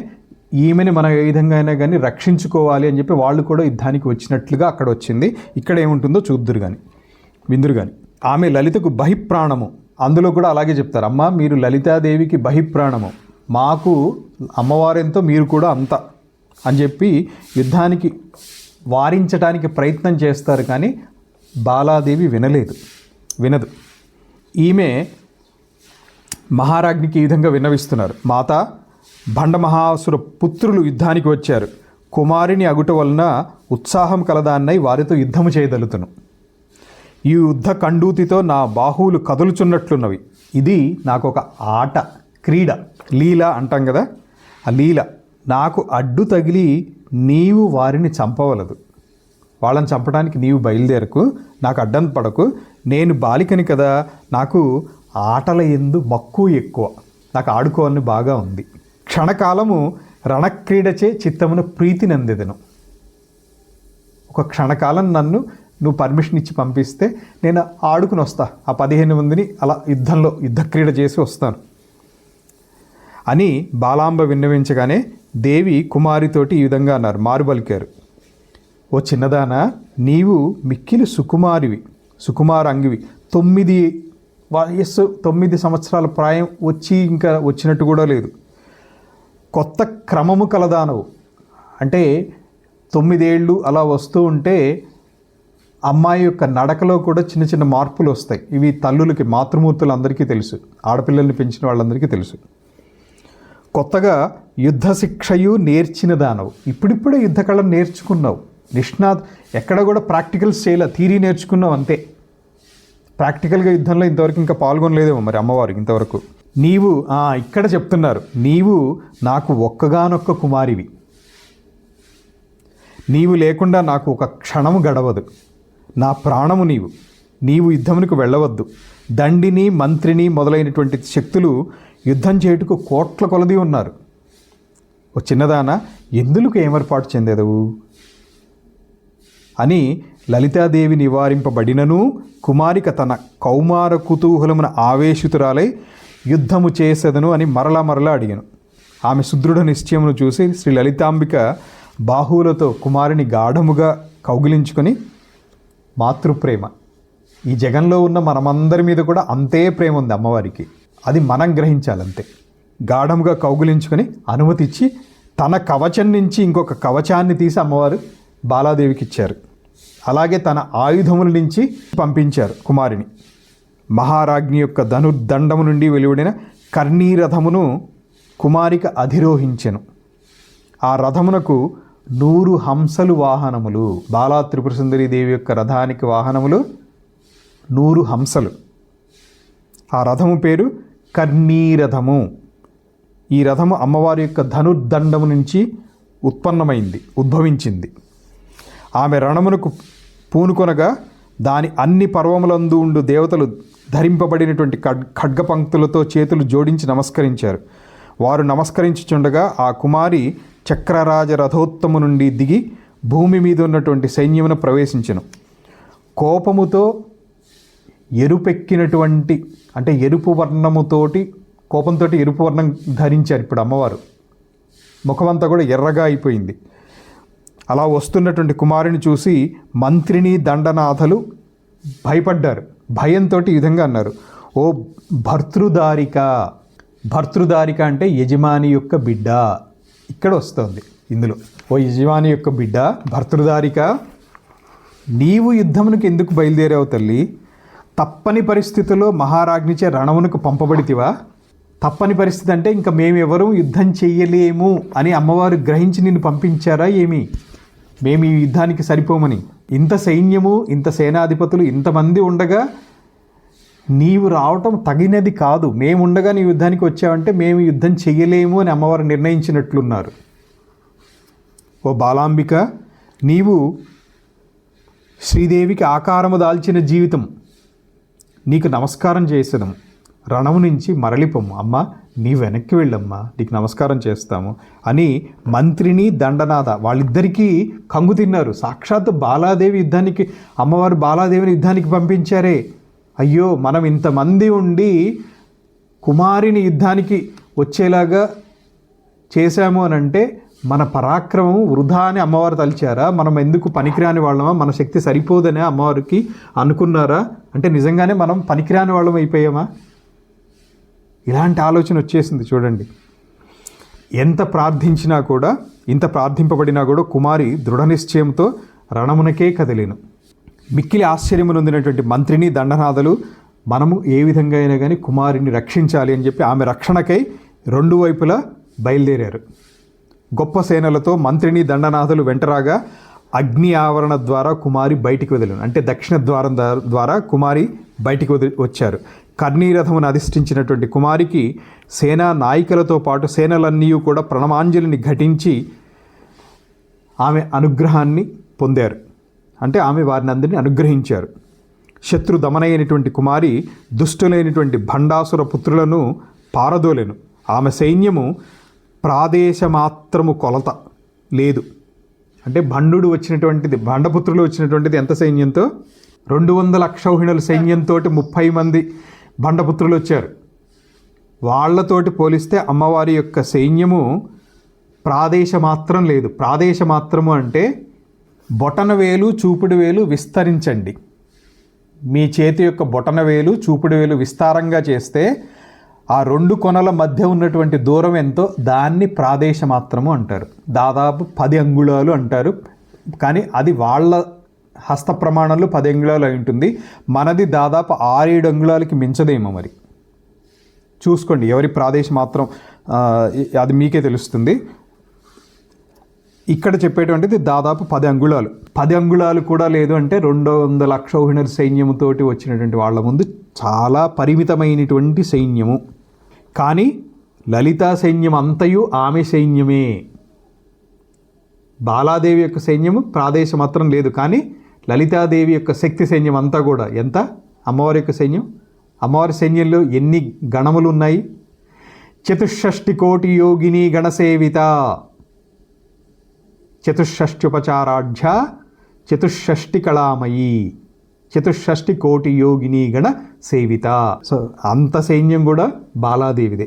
Speaker 1: ఈమెని మనం ఏ విధంగా అయినా కానీ రక్షించుకోవాలి అని చెప్పి వాళ్ళు కూడా యుద్ధానికి వచ్చినట్లుగా అక్కడ వచ్చింది. ఇక్కడ ఏముంటుందో చూద్దురు కానీ విందురు కానీ. ఆమె లలితకు బహిప్రాణము, అందులో కూడా అలాగే చెప్తారు, అమ్మ మీరు లలితాదేవికి బహిప్రాణము, మాకు అమ్మవారెంతో మీరు కూడా అంత అని చెప్పి యుద్ధానికి వారించడానికి ప్రయత్నం చేస్తారు. కానీ బాలాదేవి వినదు. ఈమె మహారాజ్ఞికి ఈ విధంగా విన్నవిస్తున్నారు, మాత భండమహాసుర పుత్రులు యుద్ధానికి వచ్చారు, కుమారిని అగుట వలన ఉత్సాహం కలదాన్నై వారితో యుద్ధము చేయదలుతును. ఈ యుద్ధ కండూతితో నా బాహువులు కదులుచున్నట్లున్నవి. ఇది నాకు ఒక ఆట, క్రీడ, లీల అంటాం కదా, ఆ లీల. నాకు అడ్డు తగిలి నీవు వారిని చంపవలదు, వాళ్ళని చంపడానికి నీవు బయలుదేరకు, నాకు అడ్డం పడకు. నేను బాలికని కదా, నాకు ఆటల యందు మక్కువ ఎక్కువ, నాకు ఆడుకోవాలని బాగా ఉంది. క్షణకాలము రణక్రీడచే చిత్తమున ప్రీతి నందెదను. ఒక క్షణకాలం నన్ను నువ్వు పర్మిషన్ ఇచ్చి పంపిస్తే నేను ఆడుకుని వస్తా, ఆ 15 మందిని అలా యుద్ధ క్రీడ చేసి వస్తాను అని బాలాంబ విన్నవించగానే దేవి కుమారితోటి ఈ విధంగా అన్నారు, మారుబలికారు, ఓ చిన్నదానా, నీవు మిక్కిలి సుకుమారంగివి, 9 సంవత్సరాల ప్రాయం ఇంకా వచ్చినట్టు కూడా లేదు. కొత్త క్రమము కలదానవు, అంటే 9 ఏళ్ళు అలా వస్తూ ఉంటే అమ్మాయి యొక్క నడకలో కూడా చిన్న చిన్న మార్పులు వస్తాయి. ఇవి తల్లులకి, మాతృమూర్తులందరికీ తెలుసు, ఆడపిల్లల్ని పెంచిన వాళ్ళందరికీ తెలుసు. కొత్తగా యుద్ధ శిక్షయు నేర్చిన దానవు, ఇప్పుడిప్పుడే యుద్ధ కళ నేర్చుకున్నావు, నిష్ణాత్, ఎక్కడ కూడా ప్రాక్టికల్స్ చేయలే, థీరీ నేర్చుకున్నావు అంతే. ప్రాక్టికల్గా యుద్ధంలో ఇంతవరకు ఇంకా పాల్గొనలేదేమో మరి అమ్మవారు ఇంతవరకు. నీవు ఇక్కడ చెప్తున్నారు, నీవు నాకు ఒక్కగానొక్క కుమారివి, నీవు లేకుండా నాకు ఒక క్షణము గడవదు, నా ప్రాణము నీవు యుద్ధమునికి వెళ్ళవద్దు. దండిని మంత్రిని మొదలైనటువంటి శక్తులు యుద్ధం చేయుటకు కోట్ల కొలది ఉన్నారు. ఓ చిన్నదాన, ఎందులకు ఏమర్పాటు చెందేదవు అని లలితాదేవి నివారింపబడినను కుమారిక తన కౌమార కుతూహలమున ఆవేశితురాలై యుద్ధము చేసేదను అని మరలా అడిగాను. ఆమె సుదృఢ నిశ్చయమును చూసి శ్రీ లలితాంబిక బాహువులతో కుమారుని గాఢముగా కౌగిలించుకొని, మాతృప్రేమ, ఈ జగంలో ఉన్న మనమందరి మీద కూడా అంతే ప్రేమ ఉంది అమ్మవారికి, అది మనం గ్రహించాలంతే. గాఢంగా కౌగులించుకొని అనుమతి ఇచ్చి తన కవచం నుంచి ఇంకొక కవచాన్ని తీసి అమ్మవారు బాలాదేవికి ఇచ్చారు. అలాగే తన ఆయుధముల నుంచి పంపించారు కుమారిని. మహారాజ్ఞి యొక్క ధనుర్దండము నుండి వెలువడిన కర్ణీరథమును కుమారిక అధిరోహించెను. ఆ రథమునకు 100 హంసలు వాహనములు. బాలా త్రిపుర సుందరి దేవి యొక్క రథానికి వాహనములు 100 హంసలు. ఆ రథము పేరు కర్ణీరథము. ఈ రథము అమ్మవారి యొక్క ధనుర్దండము నుంచి ఉద్భవించింది. ఆమె రణమునకు పూనుకొనగా దాని అన్ని పర్వములందు ఉండు దేవతలు ధరింపబడినటువంటి ఖడ్గ పంక్తులతో చేతులు జోడించి నమస్కరించారు. వారు నమస్కరించుచుండగా ఆ కుమారి చక్రరాజ రథోత్తము నుండి దిగి భూమి మీద ఉన్నటువంటి సైన్యమును ప్రవేశించెను. కోపముతో ఎరుపెక్కినటువంటి, అంటే ఎరుపు వర్ణముతోటి, కోపంతో ఎరుపు వర్ణం ధరించారు ఇప్పుడు అమ్మవారు. ముఖమంతా కూడా ఎర్రగా అయిపోయింది. అలా వస్తున్నటువంటి కుమారుని చూసి మంత్రిని దండనాథలు భయపడ్డారు. భయంతో ఈ విధంగా అన్నారు, ఓ భర్తృదారిక. భర్తృదారిక అంటే యజమాని యొక్క బిడ్డ. ఇక్కడ వస్తుంది ఇందులో, ఓ యజమాని యొక్క బిడ్డ భర్తృదారిక, నీవు యుద్ధమునకు ఎందుకు బయలుదేరావు తల్లి? తప్పని పరిస్థితుల్లో మహారాజ్ఞిచే రణమునకు పంపబడితివా? తప్పని పరిస్థితి అంటే ఇంకా మేమెవరూ యుద్ధం చెయ్యలేము అని అమ్మవారు గ్రహించి నిన్ను పంపించారా ఏమి? మేము ఈ యుద్ధానికి సరిపోమని. ఇంత సైన్యము, ఇంత సేనాధిపతులు, ఇంతమంది ఉండగా నీవు రావటం తగినది కాదు. మేముండగా నీ యుద్ధానికి వచ్చావంటే మేము యుద్ధం చెయ్యలేము అని అమ్మవారు నిర్ణయించినట్లున్నారు. ఓ బాలాంబిక, నీవు శ్రీదేవికి ఆకారము దాల్చిన జీవితం, నీకు నమస్కారం చేసేదము. రణము నుంచి మరలిపోము అమ్మ, నీ వెనక్కి వెళ్ళమ్మా, నీకు నమస్కారం చేస్తాము అని మంత్రిని దండనాథ వాళ్ళిద్దరికీ కంగు తిన్నారు. సాక్షాత్తు బాలాదేవి యుద్ధానికి, అమ్మవారు బాలాదేవిని యుద్ధానికి పంపించారే. అయ్యో, మనం ఇంతమంది ఉండి కుమారిని యుద్ధానికి వచ్చేలాగా చేశాము అని అంటే మన పరాక్రమం వృధా అని అమ్మవారు తలిచారా? మనం ఎందుకు పనికిరాని వాళ్ళమా? మన శక్తి సరిపోదనే అమ్మవారికి అనుకున్నారా? అంటే నిజంగానే మనం పనికిరాని వాళ్ళం అయిపోయామా? ఇలాంటి ఆలోచన వచ్చేసింది చూడండి. ఎంత ప్రార్థించినా కూడా, ఇంత ప్రార్థింపబడినా కూడా కుమారి దృఢ నిశ్చయంతో రణమునకే కదిలేను. మిక్కిలి ఆశ్చర్యము నొందినటువంటి మంత్రిని దండనాథలు మనము ఏ విధంగా అయినా కానీ కుమారిని రక్షించాలి అని చెప్పి ఆమె రక్షణకై 2 వైపులా బయలుదేరారు. గొప్ప సేనలతో మంత్రిని దండనాథులు వెంటరాగా అగ్ని ఆవరణ ద్వారా కుమారి బయటికి వదిలేను, అంటే దక్షిణ ద్వారం ద్వారా కుమారి బయటికి వచ్చారు. కర్ణీరథమును అధిష్ఠించినటువంటి కుమారికి సేనా నాయకులతో పాటు సేనలన్నీ కూడా ప్రణమాంజలిని ఘటించి ఆమె అనుగ్రహాన్ని పొందారు. అంటే ఆమె వారిని అందరినీ అనుగ్రహించారు. శత్రు దమనైనటువంటి కుమారి దుష్టులైనటువంటి భండాసుర పుత్రులను పారదోలెను. ఆమె సైన్యము ప్రాదేశమాత్రము కొలత లేదు. అంటే భండపుత్రులు వచ్చినటువంటిది ఎంత సైన్యంతో? 200 అక్షౌహిణుల సైన్యంతో 30 మంది భండపుత్రులు వచ్చారు. వాళ్లతోటి పోలిస్తే అమ్మవారి యొక్క సైన్యము ప్రాదేశమాత్రం లేదు. ప్రాదేశమాత్రము అంటే బొటనవేలు చూపుడు వేలు విస్తరించండి. మీ చేతి యొక్క బొటనవేలు చూపుడు వేలు విస్తారంగా చేస్తే ఆ 2 కొనల మధ్య ఉన్నటువంటి దూరం ఎంతో దాన్ని ప్రాదేశమాత్రము అంటారు. దాదాపు 10 అంగుళాలు అంటారు. కానీ అది వాళ్ళ హస్త ప్రమాణంలో 10 అంగుళాలు అయి ఉంటుంది. మనది దాదాపు 6-7 అంగుళాలకి మించదేమో. మరి చూసుకోండి ఎవరి ప్రాదేశమాత్రం, అది మీకే తెలుస్తుంది. ఇక్కడ చెప్పేటువంటిది దాదాపు 10 అంగుళాలు. 10 అంగుళాలు కూడా లేదు అంటే 200 అక్షౌహిణుల సైన్యముతోటి వచ్చినటువంటి వాళ్ళ ముందు చాలా పరిమితమైనటువంటి సైన్యము. కానీ లలితా సైన్యం అంతయు ఆమె సైన్యమే. బాలాదేవి యొక్క సైన్యము ప్రాదేశమాత్రం లేదు, కానీ లలితాదేవి యొక్క శక్తి సైన్యం అంతా కూడా ఎంత? అమ్మవారి యొక్క సైన్యం, అమ్మవారి సైన్యంలో ఎన్ని గణములు ఉన్నాయి? 64 కోటి యోగిని గణసేవిత, 64 64 కళామయి, 64 కోటి యోగిని గణ సేవిత. సో అంత సైన్యం కూడా బాలాదేవిదే.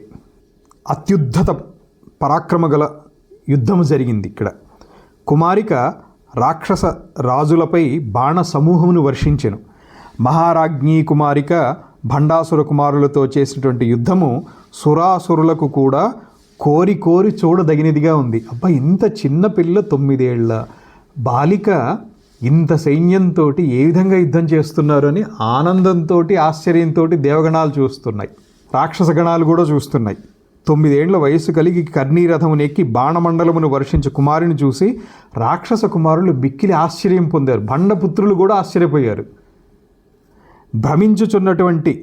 Speaker 1: అత్యుద్ధత పరాక్రమ గల యుద్ధము జరిగింది ఇక్కడ. కుమారిక రాక్షస రాజులపై బాణ సమూహమును వర్షించెను. మహారాజ్ఞీ కుమారిక భండాసుర కుమారులతో చేసినటువంటి యుద్ధము సురాసురులకు కూడా కోరి కోరి చూడదగినదిగా ఉంది. అబ్బా, ఇంత చిన్న పిల్ల 9 ఏళ్ల బాలిక ఇంత సైన్యంతో ఏ విధంగా యుద్ధం చేస్తున్నారు అని ఆనందంతో ఆశ్చర్యంతో దేవగణాలు చూస్తున్నాయి, రాక్షస గణాలు కూడా చూస్తున్నాయి. 9 ఏళ్ల వయసు కలిగి కర్ణీరథమును ఎక్కి బాణమండలమును వర్షించే కుమారుని చూసి రాక్షస కుమారులు బిక్కిలి ఆశ్చర్యం పొందారు. బండపుత్రులు కూడా ఆశ్చర్యపోయారు. భ్రమించుచున్నటువంటి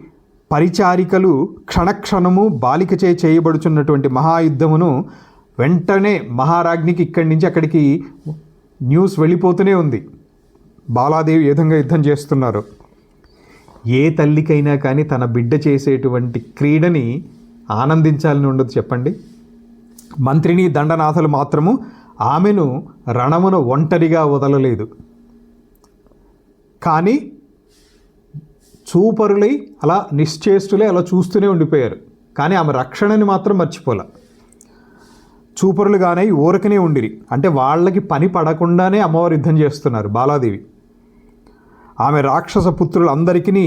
Speaker 1: పరిచారికలు క్షణక్షణము బాలికచే చేయబడుచున్నటువంటి మహాయుద్ధమును వెంటనే మహారాజ్ఞికి ఇక్కడి నుంచి అక్కడికి న్యూస్ వెళ్ళిపోతూనే ఉంది. బాలాదేవి ఏ విధంగా యుద్ధం చేస్తున్నారు. ఏ తల్లికైనా కానీ తన బిడ్డ చేసేటువంటి క్రీడని ఆనందించాలని ఉండదు చెప్పండి. మంత్రిని దండనాథులు మాత్రము ఆమెను రణమున ఒంటరిగా వదలలేదు. కానీ చూపరులై అలా నిశ్చేష్టులై అలా చూస్తూనే ఉండిపోయారు. కానీ ఆమె రక్షణని మాత్రం మర్చిపోలే. చూపరులుగానే ఊరకనే ఉండిరి. అంటే వాళ్ళకి పని పడకుండానే అమ్మవారు యుద్ధం చేస్తున్నారు బాలాదేవి. ఆమె రాక్షస పుత్రులందరికీ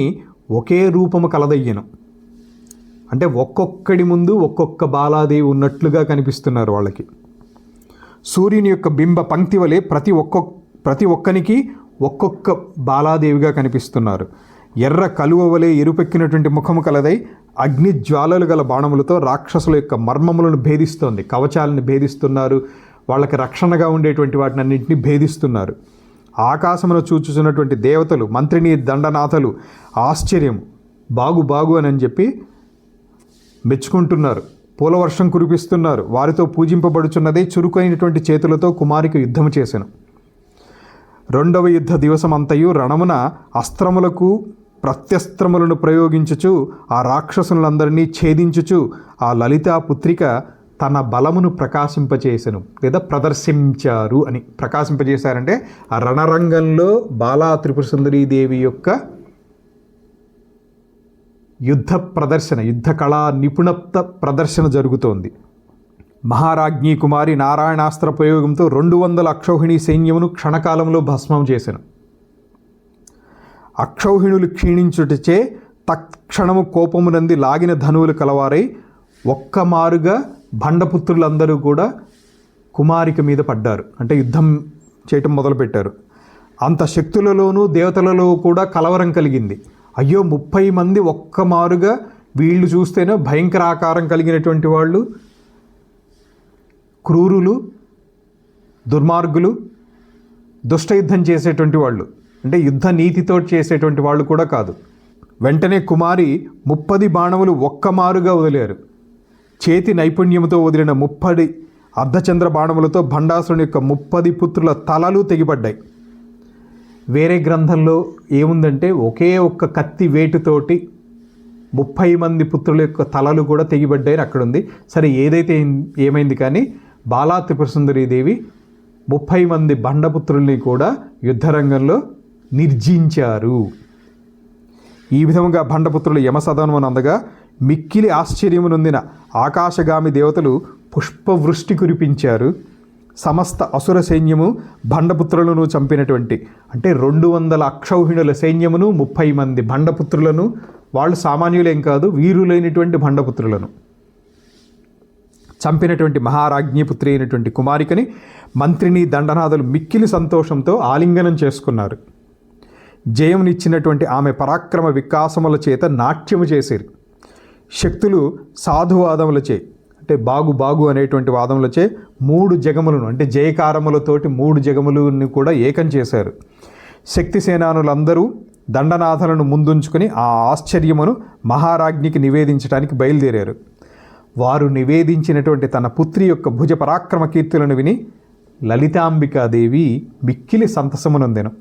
Speaker 1: ఒకే రూపము కలదయ్యను. అంటే ఒక్కొక్కడి ముందు ఒక్కొక్క బాలాదేవి ఉన్నట్లుగా కనిపిస్తున్నారు వాళ్ళకి. సూర్యుని యొక్క బింబ పంక్తి వలె ప్రతి ఒక్కనికి ఒక్కొక్క బాలాదేవిగా కనిపిస్తున్నారు. ఎర్ర కలువ వలె ఎరుపెక్కినటువంటి ముఖము కలదై అగ్ని జ్వాలలు గల బాణములతో రాక్షసుల యొక్క మర్మములను భేదిస్తోంది. కవచాలను భేదిస్తున్నారు, వాళ్ళకి రక్షణగా ఉండేటువంటి వాటిని అన్నింటినీ భేదిస్తున్నారు. ఆకాశమును చూచుచున్నటువంటి దేవతలు మంత్రిని దండనాథలు ఆశ్చర్యం బాగు బాగు అని చెప్పి మెచ్చుకుంటున్నారు. పూలవర్షం కురిపిస్తున్నారు. వారితో పూజింపబడుచున్నదే చురుకైనటువంటి చేతులతో కుమారికి యుద్ధము చేసెను. 2వ యుద్ధ దివసమంతయు రణమున అస్త్రములకు ప్రత్యస్త్రములను ప్రయోగించుచు ఆ రాక్షసులందరినీ ఛేదించుచు ఆ లలితా పుత్రిక తన బలమును ప్రకాశింపచేసెను లేదా ప్రదర్శించారు అని. ప్రకాశింపజేశారంటే ఆ రణరంగంలో బాలా త్రిపుర సుందరీదేవి యొక్క యుద్ధ ప్రదర్శన, యుద్ధ కళా నిపుణత ప్రదర్శన జరుగుతోంది. మహారాజ్ఞి కుమారి నారాయణాస్త్ర ప్రయోగంతో 200 అక్షౌహిణి సైన్యమును క్షణకాలంలో భస్మం చేసెను. అక్షౌహిణులు క్షీణించుటచే తక్షణము కోపమునంది లాగిన ధనువులు కలవారై ఒక్కమారుగా భండపుత్రులందరూ కూడా కుమారిక మీద పడ్డారు. అంటే యుద్ధం చేయటం మొదలుపెట్టారు. అంత శక్తులలోనూ దేవతలలో కూడా కలవరం కలిగింది. అయ్యో, 30 మంది ఒక్కమారుగా వీళ్ళు చూస్తేనే భయంకర ఆకారం కలిగినటువంటి వాళ్ళు, క్రూరులు, దుర్మార్గులు, దుష్టయుద్ధం చేసేటువంటి వాళ్ళు, అంటే యుద్ధ నీతితో చేసేటువంటి వాళ్ళు కూడా కాదు. వెంటనే కుమారి 30 బాణములు ఒక్కమారుగా వదిలారు. చేతి నైపుణ్యంతో వదిలిన 30 అర్ధచంద్ర బాణములతో భండాసురుని యొక్క 30 పుత్రుల తలలు తెగిపడ్డాయి. వేరే గ్రంథంలో ఏముందంటే ఒకే ఒక్క కత్తి వేటుతోటి 30 మంది పుత్రుల యొక్క తలలు కూడా తెగిపడ్డాయని అక్కడ ఉంది. సరే, ఏదైతే ఏమైంది కానీ బాలా త్రిపుర సుందరీదేవి 30 మంది బండపుత్రుల్ని కూడా యుద్ధరంగంలో నిర్జించారు. ఈ విధముగా బండపుత్రులు యమసదనమును అందగా మిక్కిలి ఆశ్చర్యము నొందిన ఆకాశగామి దేవతలు పుష్పవృష్టి కురిపించారు. సమస్త అసుర సైన్యము బండపుత్రులను చంపినటువంటి, అంటే 200 అక్షౌహిణుల సైన్యమును 30 మంది బండపుత్రులను, వాళ్ళు సామాన్యులేం కాదు, వీరులైనటువంటి బండపుత్రులను చంపినటువంటి మహారాజ్ఞిపుత్రి అయినటువంటి కుమారికని మంత్రిని దండనాథులు మిక్కిలి సంతోషంతో ఆలింగనం చేసుకున్నారు. జయమునిచ్చినటువంటి ఆమె పరాక్రమ వికాసముల చేత నాట్యము చేసేరు. శక్తులు సాధువాదములచే, అంటే బాగు బాగు అనేటువంటి వాదములచే 3 జగములను, అంటే జయకారములతోటి 3 జగములను కూడా ఏకం చేశారు. శక్తి సేనానులందరూ దండనాథలను ముందుంచుకొని ఆ ఆశ్చర్యమును మహారాజ్ఞికి నివేదించడానికి బయలుదేరారు. వారు నివేదించినటువంటి తన పుత్రి యొక్క భుజ పరాక్రమ కీర్తులను విని లలితాంబికాదేవి మిక్కిలి సంతసమునందెను.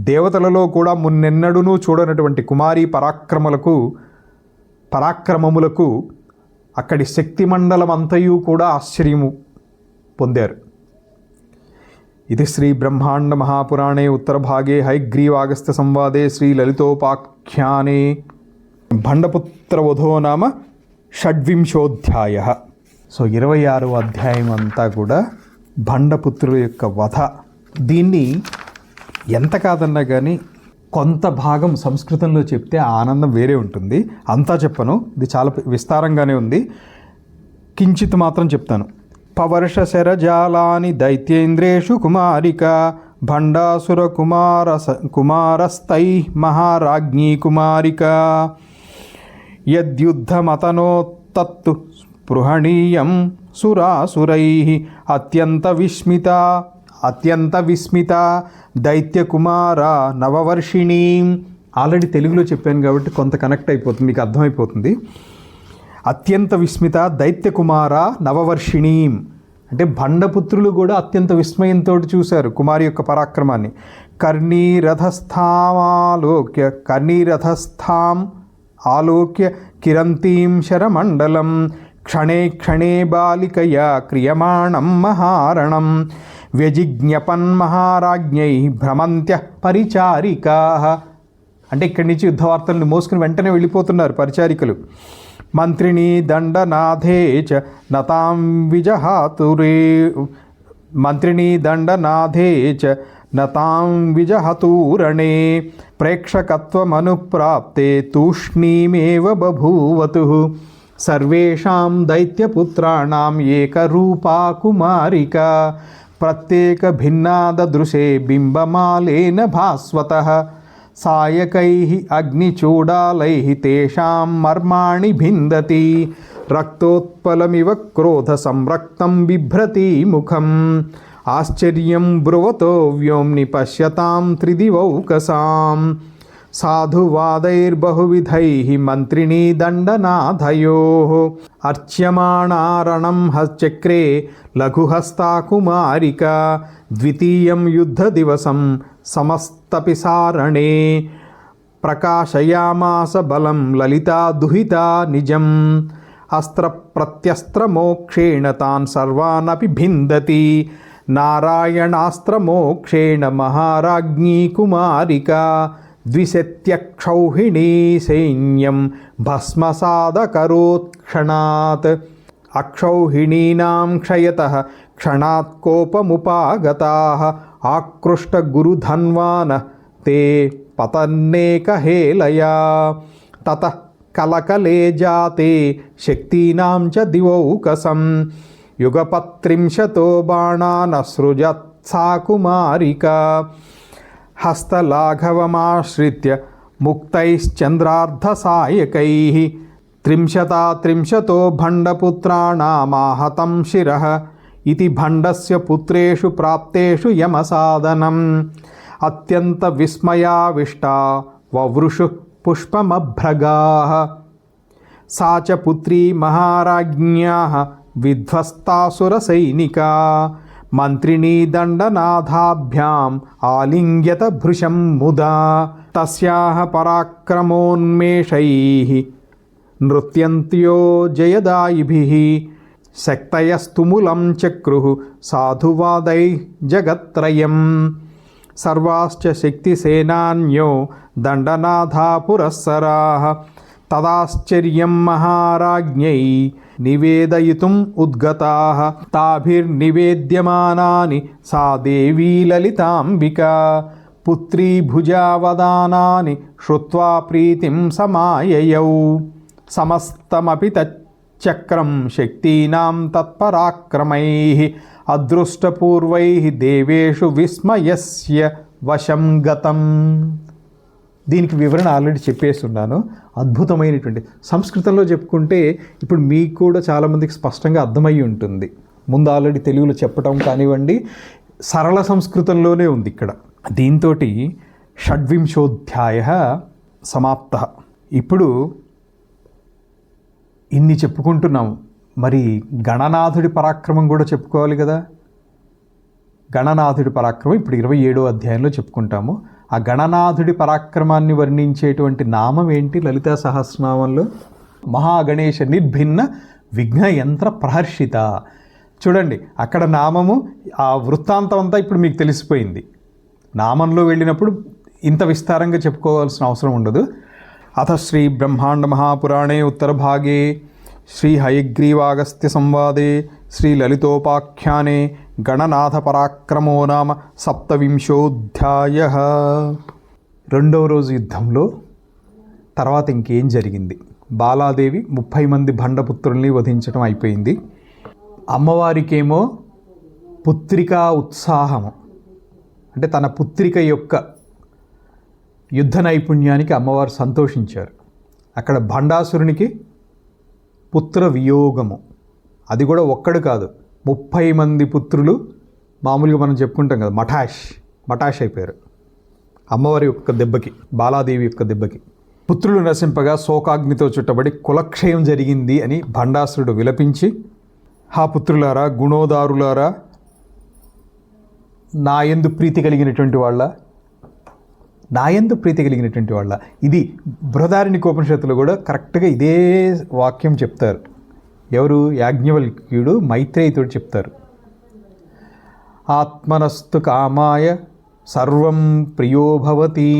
Speaker 1: దేవతలలో కూడా మున్నెన్నడూనూ చూడనటువంటి కుమారి పరాక్రమములకు అక్కడి శక్తి మండలం అంతయు కూడా ఆశ్చర్యము పొందారు. ఇది శ్రీ బ్రహ్మాండ మహాపురాణే ఉత్తరభాగే హయగ్రీవాగస్త్య సంవాదే శ్రీ లలితోపాఖ్యానే భండపుత్ర వధో నామ షడ్వింశోధ్యాయ. సో 26వ అధ్యాయం అంతా కూడా భండపుత్రుల యొక్క వధ. దీన్ని ఎంత కాదన్నా కానీ కొంత భాగం సంస్కృతంలో చెప్తే ఆ ఆనందం వేరే ఉంటుంది. అంతా చెప్పను, ఇది చాలా విస్తారంగానే ఉంది. కించిత్ మాత్రం చెప్తాను. పవర్ష శరజాలాని దైత్యేంద్రేషు కుమారిక భండాసుర కుమారస్తై మహారాజ్ఞీ కుమారిక యద్యుద్ధమతనోత్తత్తు స్పృహణీయం సురాసురై అత్యంత విస్మిత దైత్యకుమార నవవర్షిణీ. ఆల్రెడీ తెలుగులో చెప్పాను కాబట్టి కొంత కనెక్ట్ అయిపోతుంది, మీకు అర్థమైపోతుంది. అత్యంత విస్మిత దైత్యకుమార నవవర్షిణీం అంటే భండపుత్రులు కూడా అత్యంత విస్మయంతో చూశారు కుమారి యొక్క పరాక్రమాన్ని. కర్ణీరథస్థాం ఆలోక్య కిరంతీం శరమండలం క్షణే క్షణే బాలికయా క్రియమాణం మహారణం వ్యజిజ్ఞపన్ మహారాజ్ఞై భ్రమంత్య పరిచారికా. అంటే ఇక్కడి నుంచి యుద్ధవార్తలను మోసుకుని వెంటనే వెళ్ళిపోతున్నారు పరిచారికలు. మంత్రిణీ దండనాథే చ నతాం విజహతూరణే ప్రేక్షకత్వమనుప్రాప్తే తూష్ణీమేవ బభూవతు సర్వేషాం దైత్యపుత్రాణాం ఏకరూపా కుమారికా ప్రత్యేక భిన్నాదృశే బింబమాలేన భాస్వతః సాయకైః అగ్నిచూడాలైః తేషాం మర్మాణి భిందతి రక్తోత్పలమివ క్రోధ సంరక్తం బిభ్రతి ముఖం ఆశ్చర్యం బ్రువతో వ్యోమ్ని పశ్యతాం త్రిదివౌకసాం సాధువాదైర్బహువిధైః మంత్రిణీ దండనాథయోః అర్చ్యమాణారణం చక్రే లఘుహస్తా కుమారికా ద్వితీయం యుద్ధదివసం సమస్తపిసారణే ప్రకాశయామాస బలం లలితా దుహితా నిజం అస్త్రప్రత్యస్త్రమోక్షేణ తాన్ సర్వానపి భిందతి నారాయణాస్త్రమోక్షేణ మహారాజ్ఞీ కుమారికా ద్విశత్యక్షౌహిణీ సైన్యం భస్మసాదకరోత్క్షణాత్ అక్షౌహిణీనాం క్షయతః క్షణాత్ కోపముపాగతాః ఆకృష్టగురుధన్వానః తే పతన్నేకహేళయా తతః కలకలే జాతే శక్తీనాం చ దివౌకసం యుగపత్రింశతో బాణానసృజత్ సా కుమారికా హస్తలాఘవమాశ్రిత్య ముక్తైశ్చంద్రార్ధసాయకైః త్రింశతో భండపుత్రాణామాహతం శిరః ఇతి భండస్య పుత్రేషు ప్రాప్తేషు యమసాదనం అత్యంత విస్మయావిష్టా వవృషు పుష్పమభ్రగాః సా చ పుత్రీ మహారాజ్ఞ్యాః విధ్వస్తాసురసైనికా మంత్రిణీ దండనాథాభ్యాం ఆలింగ్యత భృశం ముదా తస్యాః పరాక్రమోన్మేషైః నృత్యంత్యో జయదాయిభిః శక్తయస్తుములం చక్రుః సాధువాదైః జగత్రయం సర్వాశ్చ శక్తిసేనాన్యో దండనాథా పురస్సరాః తదాశ్చర్యం మహారాజ్ఞై నివేదయితుం ఉద్గతాః తాభిర్నివేద్యమానాని సా దేవీ లలితాంబికా పుత్రీ భుజావదానాని శ్రుత్వా ప్రీతిం సమాయయౌ సమస్తమపి తచ్చక్రం శక్తీనాం తత్పరాక్రమైః అదృష్టపూర్వైః దేవేషు విస్మయస్య వశం గతం. దీనికి వివరణ ఆల్రెడీ చెప్పేస్తున్నాను. అద్భుతమైనటువంటి సంస్కృతంలో చెప్పుకుంటే ఇప్పుడు మీకు కూడా చాలామందికి స్పష్టంగా అర్థమయ్యి ఉంటుంది. ముందు ఆల్రెడీ తెలుగులో చెప్పటం కానివ్వండి, సరళ సంస్కృతంలోనే ఉంది ఇక్కడ. దీంతో షడ్వింశోధ్యాయ సమాప్త. ఇప్పుడు ఇన్ని చెప్పుకుంటున్నాము, మరి గణనాథుడి పరాక్రమం కూడా చెప్పుకోవాలి కదా. గణనాథుడి పరాక్రమం ఇప్పుడు 27వ అధ్యాయంలో చెప్పుకుంటాము. ఆ గణనాథుడి పరాక్రమాన్ని వర్ణించేటువంటి నామం ఏంటి లలితా సహస్రనామంలో? మహాగణేశ నిర్భిన్న విఘ్నయంత్ర ప్రహర్షిత. చూడండి, అక్కడ నామము, ఆ వృత్తాంతం అంతా ఇప్పుడు మీకు తెలిసిపోయింది. నామంలో వెళ్ళినప్పుడు ఇంత విస్తారంగా చెప్పుకోవాల్సిన అవసరం ఉండదు. అథ శ్రీ బ్రహ్మాండ మహాపురాణే ఉత్తరభాగే శ్రీ హయగ్రీవాగస్త్య సంవాదే శ్రీ లలితోపాఖ్యానే గణనాథ పరాక్రమో నామ 27వ అధ్యాయః. రెండవ రోజు యుద్ధంలో తర్వాత ఇంకేం జరిగింది? బాలాదేవి 30 మంది భండపుత్రుల్ని వధించడం అయిపోయింది. అమ్మవారికేమో పుత్రికా ఉత్సాహము, అంటే తన పుత్రిక యొక్క యుద్ధ నైపుణ్యానికి అమ్మవారు సంతోషించారు. అక్కడ భండాసురునికి పుత్ర వియోగము, అది కూడా ఒక్కడు కాదు, 30 మంది పుత్రులు. మామూలుగా మనం చెప్పుకుంటాం కదా, మటాష్ అయిపోయారు అమ్మవారి యొక్క దెబ్బకి, బాలాదేవి యొక్క దెబ్బకి. పుత్రులు నశింపగా శోకాగ్నితో చుట్టబడి కులక్షయం జరిగింది అని భండాసురుడు విలపించి, హా పుత్రులారా, గుణోదారులారా, నాయందు ప్రీతి కలిగినటువంటి వాళ్ళ, ఇది బృహదారణ్యకోపనిషత్తులో కూడా కరెక్ట్గా ఇదే వాక్యం చెప్తారు. ఎవరు? యాజ్ఞవల్క్యుడు మైత్రేయితో చెప్తారు. ఆత్మనస్తు కామాయ సర్వం ప్రియో భవతి.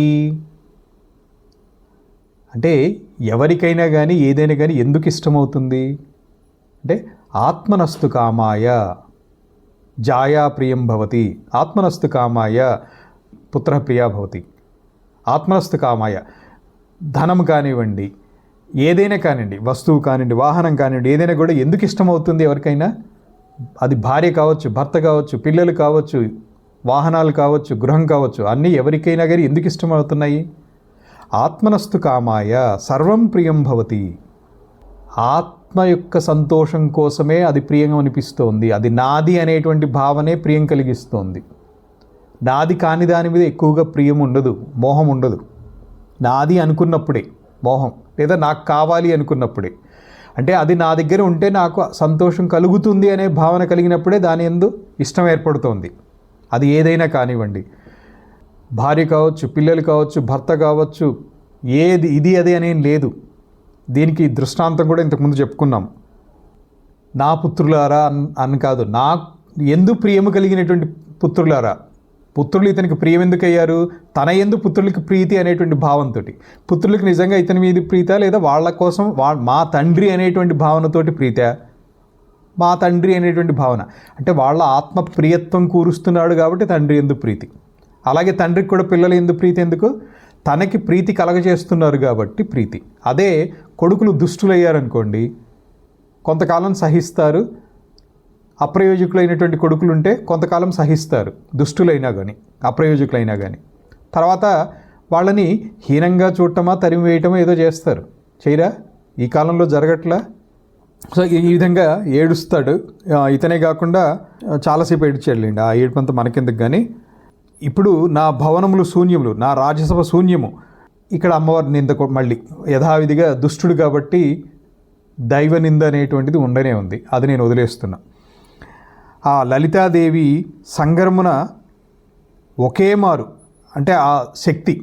Speaker 1: అంటే ఎవరికైనా కానీ ఏదైనా కానీ ఎందుకు ఇష్టమవుతుంది అంటే, ఆత్మనస్తు కామాయ జాయా ప్రియం భవతి, ఆత్మనస్తు కామాయ పుత్ర ప్రియా భవతి. ఆత్మనస్తు కామాయ ధనం కానివ్వండి, ఏదైనా కానివ్వండి, వస్తువు కానివ్వండి, వాహనం కానివ్వండి, ఏదైనా కూడా ఎందుకు ఇష్టమవుతుంది ఎవరికైనా? అది భార్య కావచ్చు, భర్త కావచ్చు, పిల్లలు కావచ్చు, వాహనాలు కావచ్చు, గృహం కావచ్చు, అన్నీ ఎవరికైనా కానీ ఎందుకు ఇష్టమవుతున్నాయి? ఆత్మనస్తు కామాయ సర్వం ప్రియం భవతి. ఆత్మ యొక్క సంతోషం కోసమే అది ప్రియం అనిపిస్తోంది. అది నాది అనేటువంటి భావనే ప్రియం కలిగిస్తోంది. నాది కాని దాని మీద ఎక్కువగా ప్రియం ఉండదు, మోహం ఉండదు. నాది అనుకున్నప్పుడే మోహం, లేదా నాకు కావాలి అనుకున్నప్పుడే, అంటే అది నా దగ్గర ఉంటే నాకు సంతోషం కలుగుతుంది అనే భావన కలిగినప్పుడే దాని యందు ఇష్టం ఏర్పడుతోంది. అది ఏదైనా కానివ్వండి, భార్య కావచ్చు, పిల్లలు కావచ్చు, భర్త కావచ్చు, ఏది ఇది అదే అనేం లేదు. దీనికి దృష్టాంతం కూడా ఇంతకుముందు చెప్పుకున్నాం. నా పుత్రులారా అని కాదు, నా ఎందు ప్రియము కలిగినటువంటి పుత్రులారా. పుత్రులు ఇతనికి ప్రియం ఎందుకు అయ్యారు? తన ఎందు పుత్రులకి ప్రీతి అనేటువంటి భావంతో. పుత్రులకి నిజంగా ఇతని మీద ప్రీత, లేదా వాళ్ళ కోసం మా తండ్రి అనేటువంటి భావనతోటి ప్రీత, మా తండ్రి అనేటువంటి భావన, అంటే వాళ్ళ ఆత్మ ప్రియత్వం కూరుస్తున్నాడు కాబట్టి తండ్రి ఎందు ప్రీతి. అలాగే తండ్రికి కూడా పిల్లల ఎందు ప్రీతి ఎందుకు? తనకి ప్రీతి కలగజేస్తున్నారు కాబట్టి ప్రీతి. అదే కొడుకులు దుష్టులయ్యారనుకోండి, కొంతకాలం సహిస్తారు. అప్రయోజకులైనటువంటి కొడుకులు ఉంటే కొంతకాలం సహిస్తారు, దుష్టులైనా కానీ, అప్రయోజకులైనా కానీ. తర్వాత వాళ్ళని హీనంగా చూడటమా, తరిమి వేయటమా ఏదో చేస్తారు. చేయరా? ఈ కాలంలో జరగట్లా? సో ఈ విధంగా ఏడుస్తాడు. ఇతనే కాకుండా చాలాసేపు ఏడ్చాడులేండి, ఆ ఏడుపంతా మనకెందుకు. కానీ ఇప్పుడు నా భవనములు శూన్యములు, నా రాజ్యసభ శూన్యము. ఇక్కడ అమ్మవారి నింద మళ్ళీ యథావిధిగా దుష్టుడు కాబట్టి దైవ నింద అనేటువంటిది ఉండనే ఉంది. అది నేను వదిలేస్తున్నా. ఆ లలితాదేవి సంగరమున ఒకే మారు, అంటే ఆ శక్తి,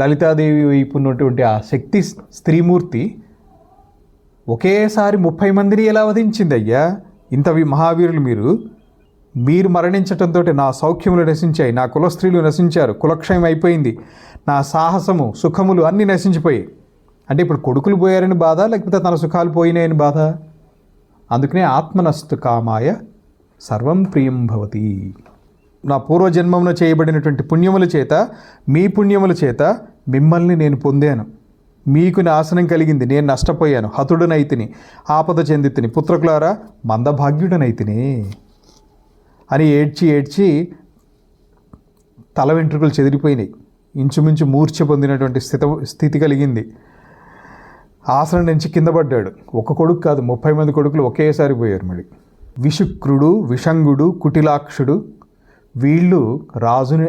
Speaker 1: లలితాదేవి వైపు ఉన్నటువంటి ఆ శక్తి స్త్రీమూర్తి ఒకేసారి 30 మందిని ఎలా వధించింది అయ్యా? ఇంత మహావీరులు మీరు మరణించటంతో నా సౌఖ్యములు నశించాయి, నా కులస్త్రీలు నశించారు, కులక్షయం అయిపోయింది, నా సాహసము సుఖములు అన్నీ నశించిపోయాయి. అంటే ఇప్పుడు కొడుకులు పోయారని బాధ, లేకపోతే తన సుఖాలు పోయినాయని బాధ? అందుకనే ఆత్మనస్తు కామాయ సర్వం ప్రియం భవతి. నా పూర్వజన్మమున చేయబడినటువంటి పుణ్యముల చేత, మీ పుణ్యముల చేత మిమ్మల్ని నేను పొందాను, మీకు నాశనం కలిగింది, నేను నష్టపోయాను, హతుడనైతిని, ఆపద చెందితిని, పుత్రకులారా మందభాగ్యుడనైతిని అని ఏడ్చి తల వెంట్రుకలు చెదిరిపోయినాయి. ఇంచుమించు మూర్ఛ పొందినటువంటి స్థితి కలిగింది. ఆసనం నుంచి కింద పడ్డాడు. ఒక కొడుకు కాదు, 30 మంది కొడుకులు ఒకేసారి పోయారు. మరి విశుక్రుడు, విషంగుడు, కుటిలాక్షుడు వీళ్ళు రాజుని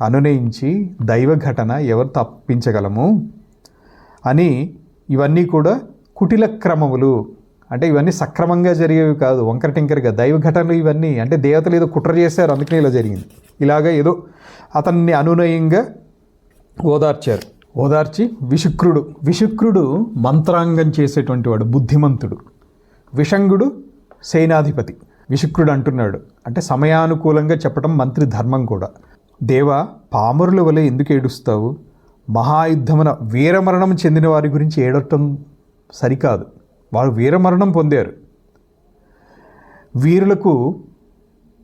Speaker 1: అనునయించి దైవ ఘటన ఎవరు తప్పించగలము అని, ఇవన్నీ కూడా కుటిల క్రమములు, అంటే ఇవన్నీ సక్రమంగా జరిగేవి కాదు, వంకర టింకరగా దైవ ఘటనలు ఇవన్నీ. అంటే దేవతలు ఏదో కుట్ర చేశారు, అందుకనే ఇలా జరిగింది. ఇలాగ ఏదో అతన్ని అనునయంగా ఓదార్చి విశుక్రుడు మంత్రాంగం చేసేటువంటి వాడు, బుద్ధిమంతుడు. విషంగుడు సేనాధిపతి. విశుక్రుడు అంటున్నాడు, అంటే సమయానుకూలంగా చెప్పడం మంత్రి ధర్మం కూడా. దేవా, పామరుల వలె ఎందుకు ఏడుస్తావు? మహాయుద్ధమున వీరమరణం చెందిన వారి గురించి ఏడటం సరికాదు. వారు వీరమరణం పొందారు. వీరులకు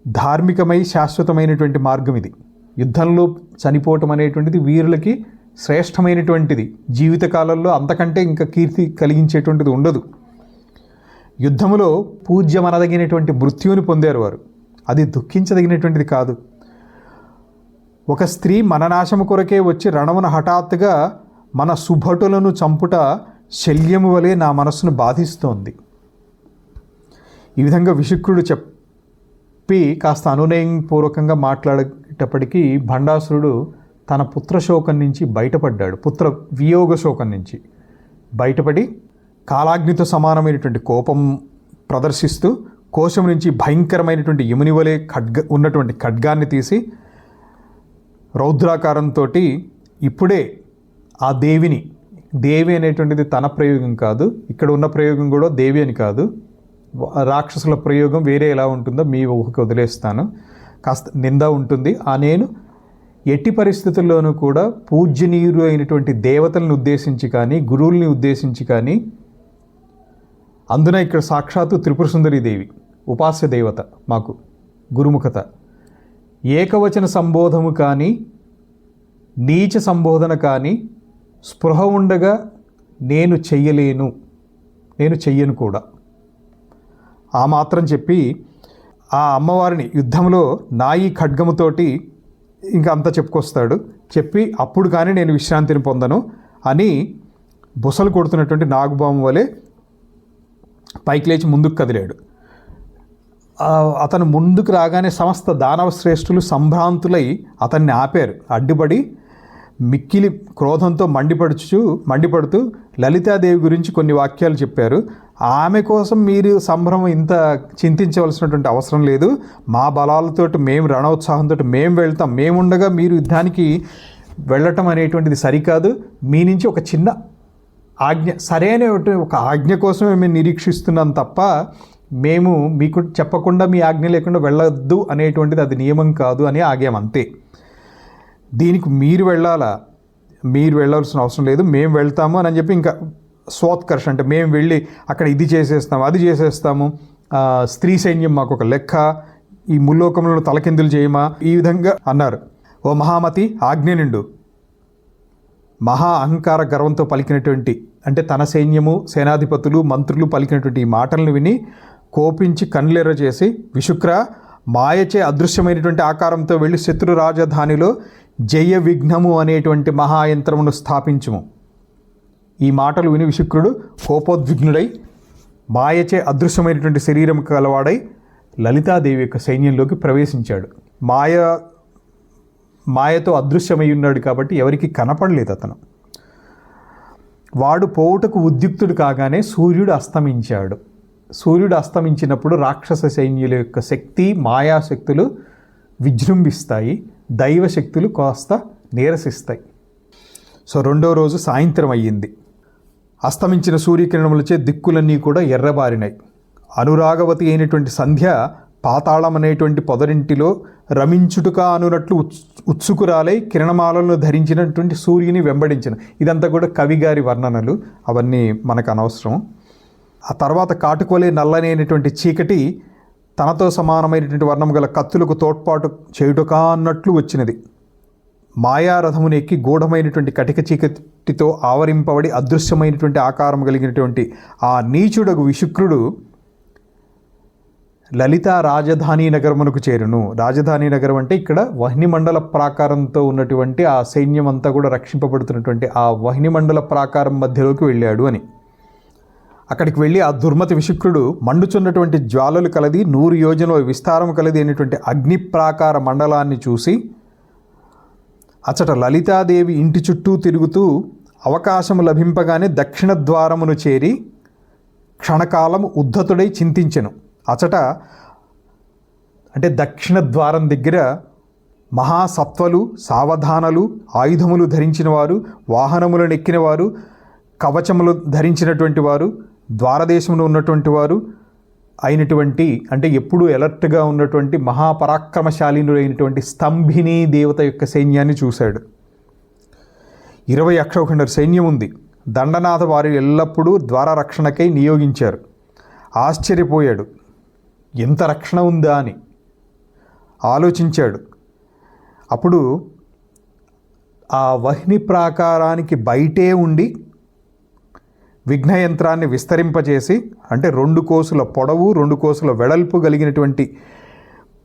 Speaker 1: ధార్మికమై శాశ్వతమైనటువంటి మార్గం ఇది. యుద్ధంలో చనిపోవటం అనేటువంటిది వీరులకి శ్రేష్టమైనటువంటిది. జీవితకాలంలో అంతకంటే ఇంకా కీర్తి కలిగించేటువంటిది ఉండదు. యుద్ధములో పూజ్యమనదగినటువంటి మృత్యువుని పొందారు వారు. అది దుఃఖించదగినటువంటిది కాదు. ఒక స్త్రీ మననాశము కొరకే వచ్చి రణమున హఠాత్తుగా మన సుభటులను చంపుట శల్యము వలె నా మనస్సును బాధిస్తోంది. ఈ విధంగా విశుక్రుడు చెప్పి కాస్త అనునయపూర్వకంగా మాట్లాడేటప్పటికీ భండాసురుడు తన పుత్రశోకం నుంచి బయటపడ్డాడు. పుత్ర వియోగ శోకం నుంచి బయటపడి కాలాగ్నితో సమానమైనటువంటి కోపం ప్రదర్శిస్తూ కోశం నుంచి భయంకరమైనటువంటి యముని వలె ఉన్నటువంటి ఖడ్గాన్ని తీసి రౌద్రాకారంతో ఇప్పుడే ఆ దేవి అనేటువంటిది తన ప్రయోగం కాదు, ఇక్కడ ఉన్న ప్రయోగం కూడా దేవి అని కాదు, రాక్షసుల ప్రయోగం వేరే ఎలా ఉంటుందో మీ ఊహకి వదిలేస్తాను. కాస్త నింద ఉంటుంది. నేను ఎట్టి పరిస్థితుల్లోనూ కూడా పూజ్యనీయులు అయినటువంటి దేవతలను ఉద్దేశించి కానీ గురువుల్ని ఉద్దేశించి కానీ, అందున ఇక్కడ సాక్షాత్తు త్రిపుర సుందరి దేవి ఉపాస్య దేవత మాకు గురుముఖత, ఏకవచన సంబోధము కానీ నీచ సంబోధన కానీ స్పృహ ఉండగా నేను చెయ్యను కూడా. ఆ మాత్రం చెప్పి ఆ అమ్మవారిని యుద్ధంలో నాయి ఖడ్గముతోటి ఇంకా అంతా చెప్పుకొస్తాడు. చెప్పి అప్పుడు కానీ నేను విశ్రాంతిని పొందను అని బుసలు కొడుతున్నటువంటి నాగుబాము వలె పైకి లేచి ముందుకు కదిలాడు. అతను ముందుకు రాగానే సమస్త దానవ శ్రేష్ఠులు సంభ్రాంతులై అతన్ని ఆపారు. అడ్డుపడి మిక్కిలి క్రోధంతో మండిపడుతూ లలితాదేవి గురించి కొన్ని వాక్యాలు చెప్పారు. ఆమె కోసం మీరు సంభ్రమం ఇంత చింతించవలసినటువంటి అవసరం లేదు. మా బలాలతో మేము రణోత్సాహంతో మేము వెళ్తాం. మేముండగా మీరు యుద్ధానికి వెళ్ళటం అనేటువంటిది సరికాదు. మీ నుంచి ఒక చిన్న ఆజ్ఞ, సరైన ఒక ఆజ్ఞ కోసమే మేము నిరీక్షిస్తున్నాం తప్ప మేము మీకు చెప్పకుండా మీ ఆజ్ఞ లేకుండా వెళ్ళొద్దు అనేటువంటిది అది నియమం కాదు అని ఆగామంతే. దీనికి మీరు వెళ్ళాల్సిన అవసరం లేదు, మేము వెళ్తాము అని చెప్పి ఇంకా స్వోత్కర్ష అంటే మేము వెళ్ళి అక్కడ ఇది చేసేస్తాము అది చేసేస్తాము, స్త్రీ సైన్యం మాకు ఒక లెక్క, ఈ ముల్లోకంలో తలకిందులు చేయమా, ఈ విధంగా అన్నారు. ఓ మహామతి ఆజ్ఞ నిండు మహా అహంకార గర్వంతో పలికినటువంటి అంటే తన సైన్యము సేనాధిపతులు మంత్రులు పలికినటువంటి ఈ మాటలను విని కోపించి కన్నులెర్ర చేసి, విశుక్ర మాయచే అదృశ్యమైనటువంటి ఆకారంతో వెళ్ళి శత్రు రాజధానిలో జయ విఘ్నము అనేటువంటి మహాయంత్రమును స్థాపించుము. ఈ మాటలు విని విశుక్రుడు కోపోద్విగ్నుడై మాయచే అదృశ్యమైనటువంటి శరీరం కలవాడై లలితాదేవి యొక్క సైన్యంలోకి ప్రవేశించాడు. మాయతో అదృశ్యమై ఉన్నాడు కాబట్టి ఎవరికి కనపడలేదు అతను. వాడు పోవుటకు ఉద్యుక్తుడు కాగానే సూర్యుడు అస్తమించాడు. సూర్యుడు అస్తమించినప్పుడు రాక్షస సైన్యుల యొక్క శక్తి మాయాశక్తులు విజృంభిస్తాయి, దైవశక్తులు కాస్త నీరసిస్తాయి. సో రెండో రోజు సాయంత్రం అయ్యింది. అస్తమించిన సూర్యకిరణములచే దిక్కులన్నీ కూడా ఎర్రబారినాయి. అనురాగవతి అయినటువంటి సంధ్య పాతాళం అనేటువంటి పొదరింటిలో రమించుటుక అనునట్లు ఉత్సుకురాలై కిరణమాలను ధరించినటువంటి సూర్యుని వెంబడించిన. ఇదంతా కూడా కవిగారి వర్ణనలు, అవన్నీ మనకు అనవసరం. ఆ తర్వాత కాటుకోలే నల్లనేటువంటి చీకటి తనతో సమానమైనటువంటి వర్ణం గల కత్తులకు తోడ్పాటు చేయుటకా అన్నట్లు వచ్చినది. మాయారథమును ఎక్కి గూఢమైనటువంటి కటిక చీకటితో ఆవరింపబడి అదృశ్యమైనటువంటి ఆకారం కలిగినటువంటి ఆ నీచుడగు విశుక్రుడు లలిత రాజధాని నగరమునకు చేరును. రాజధాని నగరం అంటే ఇక్కడ వహ్నిమండల ప్రాకారంతో ఉన్నటువంటి ఆ సైన్యం అంతా కూడా రక్షింపబడుతున్నటువంటి ఆ వహ్నిమండల ప్రాకారం మధ్యలోకి వెళ్ళాడు అని. అక్కడికి వెళ్ళి ఆ దుర్మతి విశుక్రుడు మండుచున్నటువంటి జ్వాలలు కలది 100 యోజనల విస్తారం కలది అయినటువంటి అగ్ని ప్రాకార మండలాన్ని చూసి అచ్చట లలితాదేవి ఇంటి చుట్టూ తిరుగుతూ అవకాశము లభింపగానే దక్షిణ ద్వారమును చేరి క్షణకాలము ఉద్ధతుడై చింతించెను. అచట అంటే దక్షిణ ద్వారం దగ్గర మహాసత్వలు, సావధానలు, ఆయుధములు ధరించిన వారు, వాహనములను ఎక్కిన వారు, కవచములు ధరించినటువంటి వారు, ద్వారదేశంలో ఉన్నటువంటి వారు అయినటువంటి అంటే ఎప్పుడూ ఎలర్ట్గా ఉన్నటువంటి మహాపరాక్రమశాలినులైనటువంటి స్తంభిని దేవత యొక్క సైన్యాన్ని చూశాడు. 20 అక్షౌహిణుల సైన్యం ఉంది. దండనాథ వారు ఎల్లప్పుడూ ద్వార రక్షణకై నియోగించారు. ఆశ్చర్యపోయాడు, ఎంత రక్షణ ఉందా అని ఆలోచించాడు. అప్పుడు ఆ వహ్ని ప్రాకారానికి బయటే ఉండి విఘ్నయంత్రాన్ని విస్తరింపజేసి, అంటే 2 కోసుల పొడవు 2 కోసుల వెడల్పు కలిగినటువంటి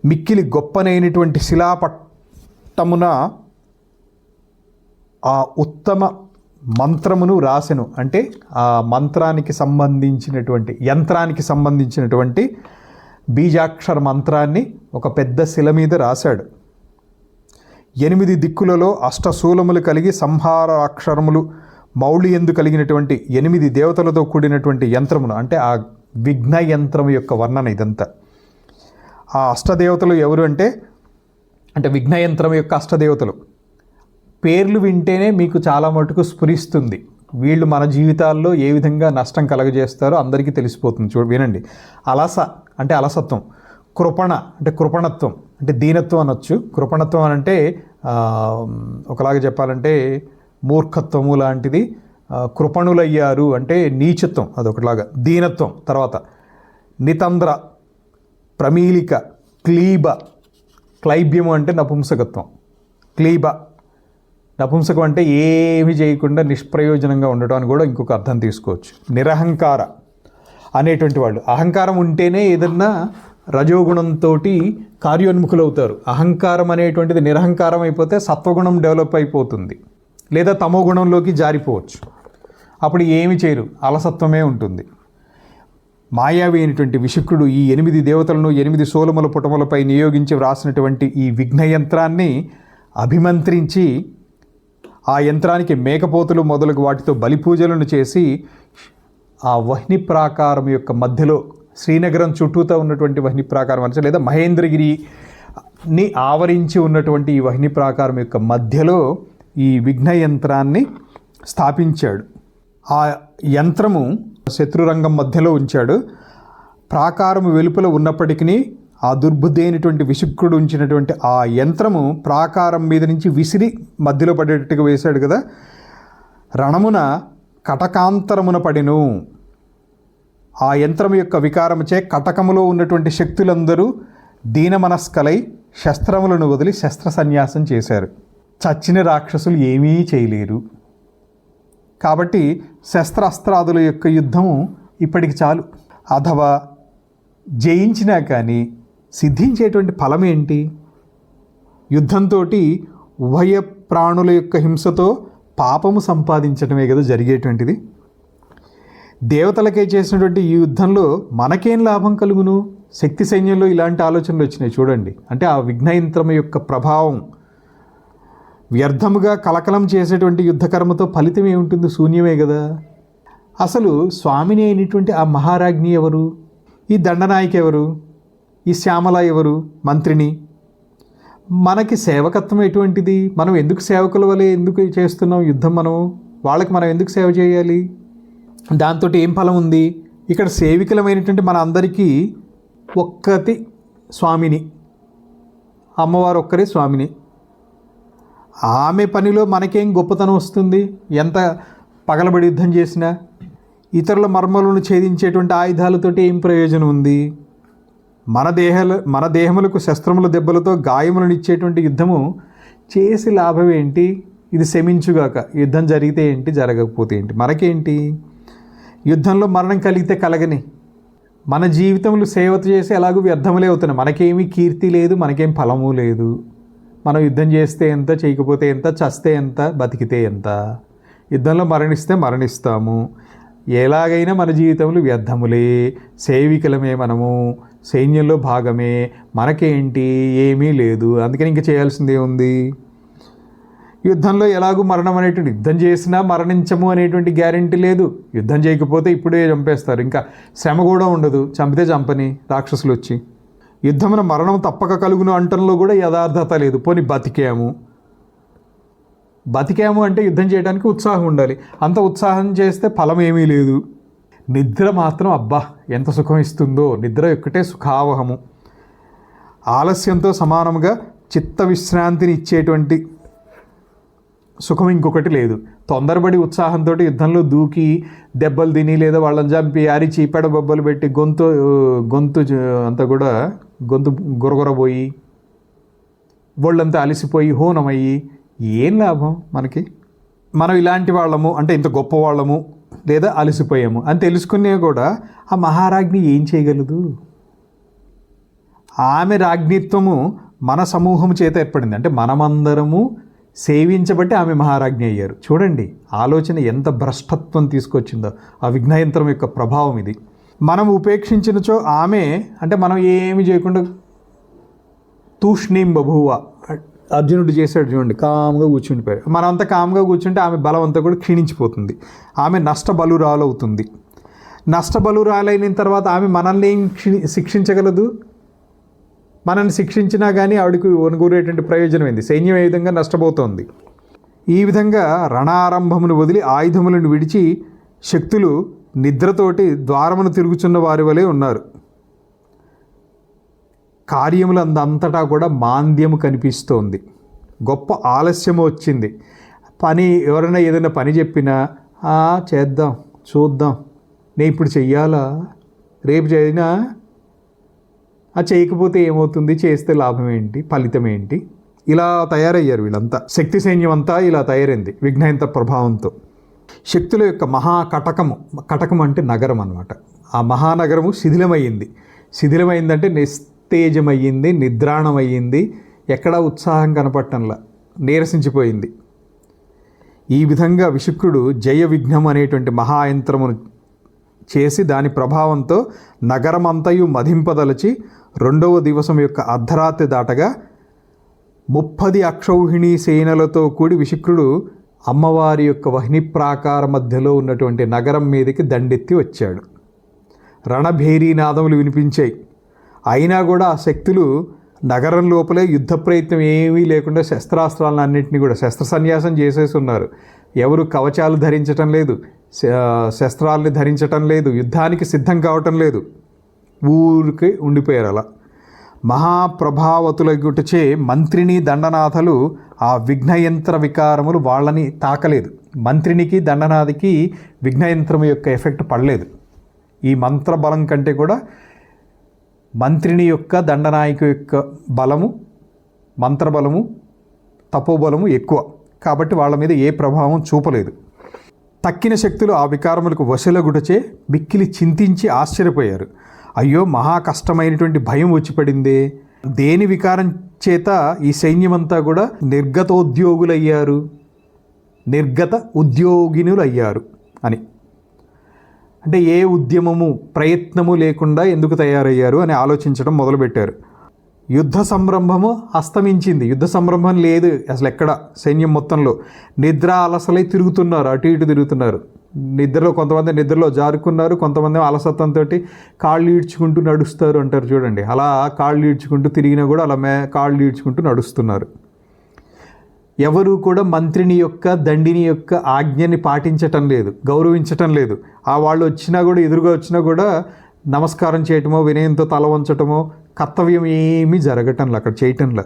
Speaker 1: మిక్కిలి గొప్పనైనటువంటి శిలాపట్టమున ఆ ఉత్తమ మంత్రమును రాసెను. అంటే ఆ మంత్రానికి సంబంధించినటువంటి యంత్రానికి సంబంధించినటువంటి బీజాక్షర మంత్రాన్ని ఒక పెద్ద శిల మీద రాశాడు. 8 దిక్కులలో అష్టశూలములు కలిగి సంహార అక్షరములు మౌళి ఎందు కలిగినటువంటి 8 దేవతలతో కూడినటువంటి యంత్రమును, అంటే ఆ విఘ్న యంత్రం యొక్క వర్ణన ఇదంతా. ఆ అష్టదేవతలు ఎవరు అంటే విఘ్న యంత్రం యొక్క అష్టదేవతలు పేర్లు వింటేనే మీకు చాలా మటుకు స్ఫురిస్తుంది. వీళ్ళు మన జీవితాల్లో ఏ విధంగా నష్టం కలగజేస్తారో అందరికీ తెలిసిపోతుంది. వినండి. అలస అంటే అలసత్వం, కృపణ అంటే కృపణత్వం, అంటే దీనత్వం అనొచ్చు. కృపణత్వం అని అంటే ఒకలాగా చెప్పాలంటే మూర్ఖత్వము లాంటిది. కృపణులయ్యారు అంటే నీచత్వం, అదొకలాగా. దీనత్వం. తర్వాత నితంద్ర, ప్రమీలిక, క్లైబ్యము అంటే నపుంసకత్వం. నపుంసకం అంటే ఏమి చేయకుండా నిష్ప్రయోజనంగా ఉండటం అని కూడా ఇంకొక అర్థం తీసుకోవచ్చు. నిరహంకార అనేటువంటి వాళ్ళు, అహంకారం ఉంటేనే ఏదన్నా రజోగుణంతో కార్యోన్ముఖులు అవుతారు. అహంకారం అనేటువంటిది నిరహంకారం అయిపోతే సత్వగుణం డెవలప్ అయిపోతుంది, లేదా తమో గుణంలోకి జారిపోవచ్చు. అప్పుడు ఏమి చేయరు, అలసత్వమే ఉంటుంది. మాయావి అయినటువంటి విశుక్రుడు ఈ 8 దేవతలను 8 శూలముల పుటములపై నియోగించి వ్రాసినటువంటి ఈ విఘ్నయంత్రాన్ని అభిమంత్రించి ఆ యంత్రానికి మేకపోతులు మొదలగు వాటితో బలిపూజలను చేసి ఆ వహ్ని ప్రాకారం యొక్క మధ్యలో, శ్రీనగరం చుట్టూతో ఉన్నటువంటి వహ్ని ప్రాకారం అంటే లేదా మహేంద్రగిరిని ఆవరించి ఉన్నటువంటి ఈ వహ్ని ప్రాకారం యొక్క మధ్యలో ఈ విఘ్న యంత్రాన్ని స్థాపించాడు. ఆ యంత్రము శత్రురంగం మధ్యలో ఉంచాడు. ప్రాకారము వెలుపల ఉన్నప్పటికీ ఆ దుర్బుద్ధి అయినటువంటి విశుక్రుడు ఉంచినటువంటి ఆ యంత్రము ప్రాకారం మీద నుంచి విసిరి మధ్యలో పడేటట్టుగా వేశాడు కదా. రణమున కటకాంతరమున పడిను. ఆ యంత్రం యొక్క వికారముచే కటకములో ఉన్నటువంటి శక్తులందరూ దీనమనస్కలై శస్త్రములను వదిలి శస్త్ర సన్యాసం చేశారు. చచ్చిన రాక్షసులు ఏమీ చేయలేరు. కాబట్టి శస్త్రాస్త్రాదుల యొక్క యుద్ధము ఇప్పటికి చాలు. అథవా జయించినా కానీ సిద్ధించేటువంటి ఫలం ఏంటి? యుద్ధంతో ఉభయ ప్రాణుల యొక్క హింసతో పాపము సంపాదించడమే కదా జరిగేటువంటిది. దేవతలకే చేసినటువంటి ఈ యుద్ధంలో మనకేం లాభం కలుగును? శక్తి సైన్యంలో ఇలాంటి ఆలోచనలు వచ్చినాయి చూడండి. అంటే ఆ విఘ్నయంత్రం యొక్క ప్రభావం వ్యర్థముగా కలకలం చేసేటువంటి యుద్ధకర్మతో ఫలితం ఏముంటుంది? శూన్యమే కదా. అసలు స్వామిని అయినటువంటి ఆ మహారాజ్ఞి ఎవరు? ఈ దండనాయకి ఎవరు? ఈ శ్యామల ఎవరు? మంత్రిని. మనకి సేవకత్వం ఎటువంటిది? మనం ఎందుకు సేవకుల వలె ఎందుకు చేస్తున్నాం యుద్ధం? వాళ్ళకి మనం ఎందుకు సేవ చేయాలి? దాంతో ఏం ఫలం ఉంది? ఇక్కడ సేవికలమైనటువంటి మన అందరికీ ఒక్కతి స్వామిని, అమ్మవారు ఒక్కరే స్వామిని. ఆమె పనిలో మనకేం గొప్పతనం వస్తుంది? ఎంత పగలబడి యుద్ధం చేసినా ఇతరుల మర్మలను ఛేదించేటువంటి ఆయుధాలతోటి ఏం ప్రయోజనం ఉంది? మన దేహములకు శస్త్రముల దెబ్బలతో గాయములను ఇచ్చేటువంటి యుద్ధము చేసి లాభం ఏంటి? ఇది శమించుగాక. యుద్ధం జరిగితే ఏంటి, జరగకపోతే ఏంటి, మనకేంటి? యుద్ధంలో మరణం కలిగితే కలగని. మన జీవితంలో సేవత చేసి ఎలాగూ వ్యర్థములే అవుతున్నాయి. మనకేమీ కీర్తి లేదు, మనకేం ఫలము లేదు. మనం యుద్ధం చేస్తే ఎంత, చేయకపోతే ఎంత, చస్తే ఎంత, బతికితే ఎంత. యుద్ధంలో మరణిస్తే మరణిస్తాము. ఎలాగైనా మన జీవితంలో వ్యర్థములే. సేవికలమే మనము, సైన్యంలో భాగమే. మనకేంటి? ఏమీ లేదు. అందుకని ఇంకా చేయాల్సిందే ఉంది. యుద్ధంలో ఎలాగూ మరణం అనేటువంటి, యుద్ధం చేసినా మరణించము అనేటువంటి గ్యారెంటీ లేదు. యుద్ధం చేయకపోతే ఇప్పుడే చంపేస్తారు. ఇంకా శ్రమ కూడా ఉండదు. చంపితే చంపని రాక్షసులు వచ్చి. యుద్ధమున మరణం తప్పక కలుగును అంటంలో కూడా యథార్థత లేదు. పోనీ బతికాము అంటే యుద్ధం చేయడానికి ఉత్సాహం ఉండాలి. అంత ఉత్సాహం చేస్తే ఫలం ఏమీ లేదు. నిద్ర మాత్రం అబ్బా ఎంత సుఖం ఇస్తుందో. నిద్ర ఒక్కటే సుఖావహము. ఆలస్యంతో సమానముగా చిత్త విశ్రాంతిని ఇచ్చేటువంటి సుఖం ఇంకొకటి లేదు. తొందరపడి ఉత్సాహంతో యుద్ధంలో దూకి దెబ్బలు తిని లేదా వాళ్ళని చంపి అరిచి పెడబొబ్బలు పెట్టి గొంతు అంతా కూడా గొంతు గురగొరబోయి ఒళ్ళంతా అలసిపోయి హోనమయ్యి ఏం లాభం మనకి? మనం ఇలాంటి వాళ్ళము అంటే ఇంత గొప్ప వాళ్ళము లేదా అలసిపోయాము అని తెలుసుకునే కూడా ఆ మహారాజ్ఞి ఏం చేయగలదు? ఆమె రాజ్ఞిత్వము మన సమూహం చేత ఏర్పడింది. అంటే మనమందరము సేవించబట్టి ఆమె మహారాజ్ఞి అయ్యారు. చూడండి ఆలోచన ఎంత భ్రష్టత్వం తీసుకొచ్చిందో, ఆ విఘ్నయంత్రం యొక్క ప్రభావం ఇది. మనం ఉపేక్షించినచో ఆమె అంటే మనం ఏమి చేయకుండా తూష్ణీం బభువ అర్జునుడు చేశాడు చూడండి, కామ్గా కూర్చుండిపోయారు. మనంతా కామ్గా కూర్చుంటే ఆమె బలం అంతా కూడా క్షీణించిపోతుంది. ఆమె నష్టబలురాలవుతుంది. నష్టబలురాలైన తర్వాత ఆమె మనల్ని ఏం శిక్షించగలదు? మనల్ని శిక్షించినా కానీ ఆవిడకి ఒనుగూరేటువంటి ప్రయోజనం ఏంది? సైన్యం ఏ విధంగా నష్టపోతోంది. ఈ విధంగా రణారంభమును వదిలి ఆయుధములను విడిచి శక్తులు నిద్రతోటి ద్వారమును తిరుగుచున్న వారి వలె ఉన్నారు. కార్యములందంతటా కూడా మాంద్యము కనిపిస్తోంది. గొప్ప ఆలస్యము వచ్చింది. పని ఎవరైనా ఏదైనా పని చెప్పినా చేద్దాం, చూద్దాం, నేను ఇప్పుడు చెయ్యాలా, రేపు చేయనా, చేయకపోతే ఏమవుతుంది, చేస్తే లాభం ఏంటి, ఫలితం ఏంటి, ఇలా తయారయ్యారు వీళ్ళంతా. శక్తి సైన్యం అంతా ఇలా తయారైంది విఘ్నయంత్ర ప్రభావంతో. శక్తుల యొక్క మహాకటకము, కటకం అంటే నగరం అన్నమాట. ఆ మహానగరము శిథిలమయ్యింది. శిథిలమైందంటే నిస్తేజమయ్యింది, నిద్రాణమయ్యింది, ఎక్కడా ఉత్సాహం కనపట్టంలా, నీరసించిపోయింది. ఈ విధంగా విశుక్రుడు జయ విఘ్నం అనేటువంటి మహాయంత్రమును చేసి దాని ప్రభావంతో నగరమంతయు మధింపదలచి 2వ దివసం యొక్క అర్ధరాత్రి దాటగా 30 అక్షౌహిణీ సేనలతో కూడి విశుక్రుడు అమ్మవారి యొక్క వహ్ని ప్రాకార మధ్యలో ఉన్నటువంటి నగరం మీదకి దండెత్తి వచ్చాడు. రణభేరీనాదములు వినిపించాయి. అయినా కూడా ఆ శక్తులు నగరం లోపలే యుద్ధ ప్రయత్నం ఏమీ లేకుండా శస్త్రాస్త్రాలను అన్నింటినీ కూడా శస్త్ర సన్యాసం చేసేసి ఉన్నారు. ఎవరు కవచాలు ధరించటం లేదు, శస్త్రాలని ధరించటం లేదు, యుద్ధానికి సిద్ధం కావటం లేదు, ఊరికి ఉండిపోయారు. అలా మహాప్రభావతులగుటచే మంత్రిని దండనాథలు ఆ విఘ్నయంత్ర వికారములు వాళ్ళని తాకలేదు. మంత్రినికి దండనాథకి విఘ్నయంత్రం యొక్క ఎఫెక్ట్ పడలేదు. ఈ మంత్ర బలం కంటే కూడా మంత్రిని యొక్క దండనాయకు యొక్క బలము, మంత్రబలము, తపోబలము ఎక్కువ కాబట్టి వాళ్ళ మీద ఏ ప్రభావం చూపలేదు. తక్కిన శక్తులు ఆ వికారములకు వశలగుటచే మిక్కిలి చింతించి ఆశ్చర్యపోయారు. అయ్యో మహా కష్టమైనటువంటి భయం వచ్చి పడిందే, దేని వికారం చేత ఈ సైన్యమంతా కూడా నిర్గతోద్యోగులయ్యారు, నిర్గత ఉద్యోగినులయ్యారు అని. అంటే ఏ ఉద్యమము ప్రయత్నము లేకుండా ఎందుకు తయారయ్యారు అని ఆలోచించడం మొదలుపెట్టారు. యుద్ధ సంరంభము అస్తమించింది. యుద్ధ సంరంభం లేదు అసలు ఎక్కడ సైన్యం మొత్తంలో. నిద్ర అలసలై తిరుగుతున్నారు, అటు ఇటు తిరుగుతున్నారు. నిద్రలో కొంతమంది నిద్రలో జారుకున్నారు, కొంతమంది అలసత్వంతో కాళ్ళు ఈడ్చుకుంటూ నడుస్తారు అంటారు చూడండి. అలా కాళ్ళు ఈడ్చుకుంటూ తిరిగినా కూడా అలా కాళ్ళు ఈడ్చుకుంటూ నడుస్తున్నారు. ఎవరు కూడా మంత్రిని యొక్క దండిని యొక్క ఆజ్ఞని పాటించటం లేదు, గౌరవించటం లేదు. ఆ వాళ్ళు వచ్చినా కూడా ఎదురుగా వచ్చినా కూడా నమస్కారం చేయటమో వినయంతో తల వంచటమో కర్తవ్యం ఏమీ జరగటంలా, అక్కడ చేయటంలా.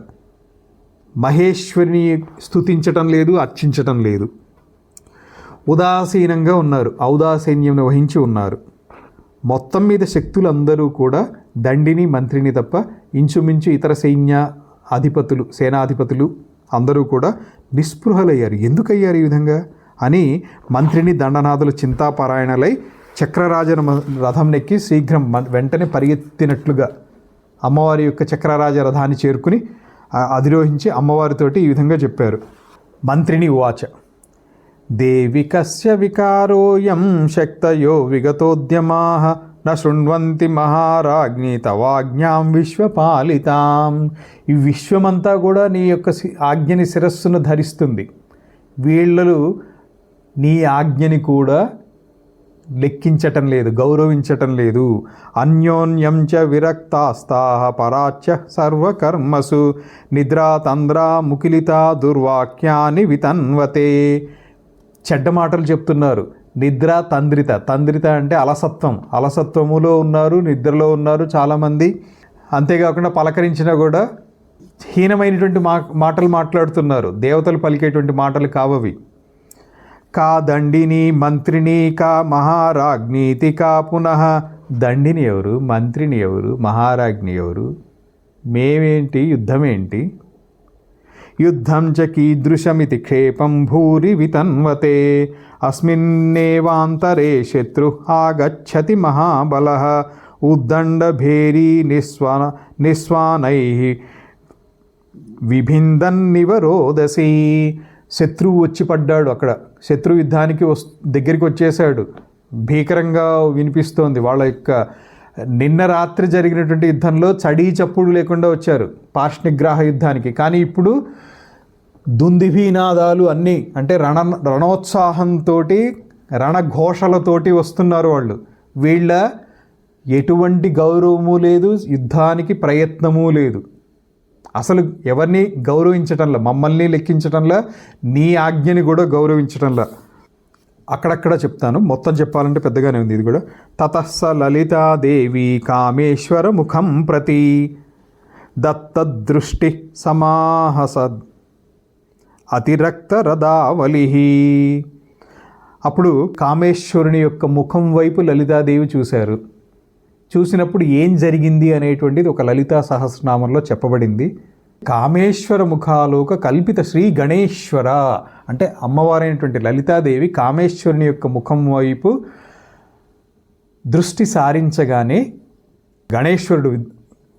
Speaker 1: మహేశ్వరిని స్తుతించటం లేదు, అర్చించటం లేదు. ఉదాసీనంగా ఉన్నారు, ఔదాసీన్యం వహించి ఉన్నారు. మొత్తం మీద శక్తులందరూ కూడా దండిని మంత్రిని తప్ప ఇంచుమించు ఇతర సైన్య అధిపతులు, సేనాధిపతులు అందరూ కూడా నిస్పృహలయ్యారు. ఎందుకయ్యారు ఈ విధంగా అని మంత్రిని దండనాథులు చింతాపరాయణలై చక్రరాజన రథం నెక్కి శీఘ్రం వెంటనే పరిగెత్తినట్లుగా అమ్మవారి యొక్క చక్రరాజ రథాన్ని చేరుకుని అధిరోహించి అమ్మవారితోటి ఈ విధంగా చెప్పారు. మంత్రిని ఉవాచ దేవి కస్య వికారోయం శక్తయో విగతోద్యమాః న శృణ్వంతి మహారాజ్ఞి తవాజ్ఞాం విశ్వపాలితాం. ఈ విశ్వమంతా కూడా నీ యొక్క ఆజ్ఞని శిరస్సును ధరిస్తుంది. వీళ్ళు నీ ఆజ్ఞని కూడా లెక్కించటం లేదు, గౌరవించటం లేదు. అన్యోన్యం చ విరక్తాస్తాః పరాచ్య సర్వకర్మసు నిద్రా తంద్రా ముకిలితా దుర్వాక్యాని వితన్వతే. చెడ్డ మాటలు చెప్తున్నారు. నిద్ర తంద్రిత, తంద్రిత అంటే అలసత్వం, అలసత్వములో ఉన్నారు, నిద్రలో ఉన్నారు చాలామంది. అంతేకాకుండా పలకరించినా కూడా హీనమైనటువంటి మాటలు మాట్లాడుతున్నారు. దేవతలు పలికేటువంటి మాటలు కావవి. కా దండిని మంత్రిని కా మహారాజ్ఞీతి కా పునః. దండిని ఎవరు, మంత్రిని ఎవరు, మహారాజ్ఞి ఎవరు, మేమేంటి, యుద్ధం ఏంటి, యుద్ధం చ కీదృశమితి క్షేపం భూరి వితన్వతే అస్మిన్నేవాంతరే శత్రు ఆగచ్చతి మహాబలః ఉద్దండభేరీ నిస్వానైః విభిందన్నివ రోదసి. శత్రువు వచ్చి పడ్డాడు, అక్కడ శత్రు యుద్ధానికి దగ్గరికి వచ్చేసాడు. భీకరంగా వినిపిస్తోంది. వాళ్ళ యొక్క నిన్న రాత్రి జరిగినటువంటి యుద్ధంలో చడీ చప్పుడు లేకుండా వచ్చారు పార్ష్నిగ్రాహ యుద్ధానికి. కానీ ఇప్పుడు దుందిభీనాదాలు అన్నీ, అంటే రణోత్సాహంతో రణఘోషలతోటి వస్తున్నారు వాళ్ళు. వీళ్ళ ఎటువంటి గౌరవము లేదు, యుద్ధానికి ప్రయత్నము లేదు, అసలు ఎవరిని గౌరవించటంలా, మమ్మల్ని లెక్కించటంలా, నీ ఆజ్ఞని కూడా గౌరవించటంలా. అక్కడక్కడ చెప్తాను, మొత్తం చెప్పాలంటే పెద్దగానే ఉంది ఇది కూడా. తతస్స లలితాదేవి కామేశ్వర ముఖం ప్రతి దత్తదృష్టి సమాహసద్ అతిరక్త రదావలి. అప్పుడు కామేశ్వరుని యొక్క ముఖం వైపు లలితాదేవి చూశారు. చూసినప్పుడు ఏం జరిగింది అనేటువంటిది ఒక లలితా సహస్రనామంలో చెప్పబడింది. కామేశ్వర ముఖాలోక కల్పిత శ్రీ గణేశ్వర అంటే అమ్మవారైనటువంటి లలితాదేవి కామేశ్వరుని యొక్క ముఖం వైపు దృష్టి సారించగానే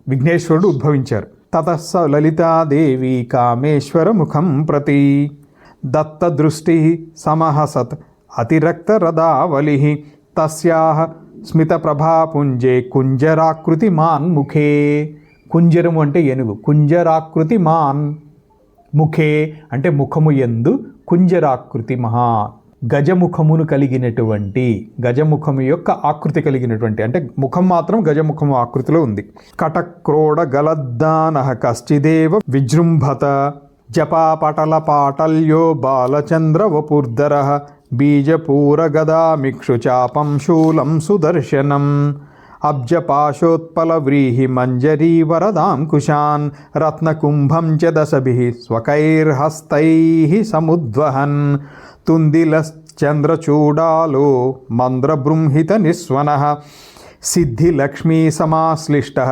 Speaker 1: విఘ్నేశ్వరుడు ఉద్భవించారు. తతస్స లలితాదేవి కామేశ్వర ముఖం ప్రతి దత్త దృష్టి సమహసత్ అతిరక్త రదావలి తస్యాహ స్మిత ప్రభాపుంజే కుంజరాకృతి మాన్ ముఖే. కుంజరము అంటే ఏనుగు, కుంజరాకృతి మాన్ ముఖే అంటే ముఖము యందు కుంజరాకృతి మహా గజముఖమును కలిగినటువంటి, గజముఖము యొక్క ఆకృతి కలిగినటువంటి, అంటే ముఖం మాత్రం గజముఖము ఆకృతిలో ఉంది. కటక్రోడ గలద్దాన కశ్చిదేవ విజృంభత జపాపటల పాటల్యో బాలచంద్ర వపుర్ధర బీజపూర గదామిక్షు చాపం శూలం సుదర్శనం అబ్జపాశోత్పల వ్రీహి మంజరీ వరదాంకుశాన్ రత్నకుంభం చ దశభిః స్వకైర్హస్తైః సముద్వహన్ తుందిలశ్చంద్రచూడాలో మంద్రబృంహిత నిస్వనః సిద్ధిలక్ష్మీ సమాశ్లిష్టః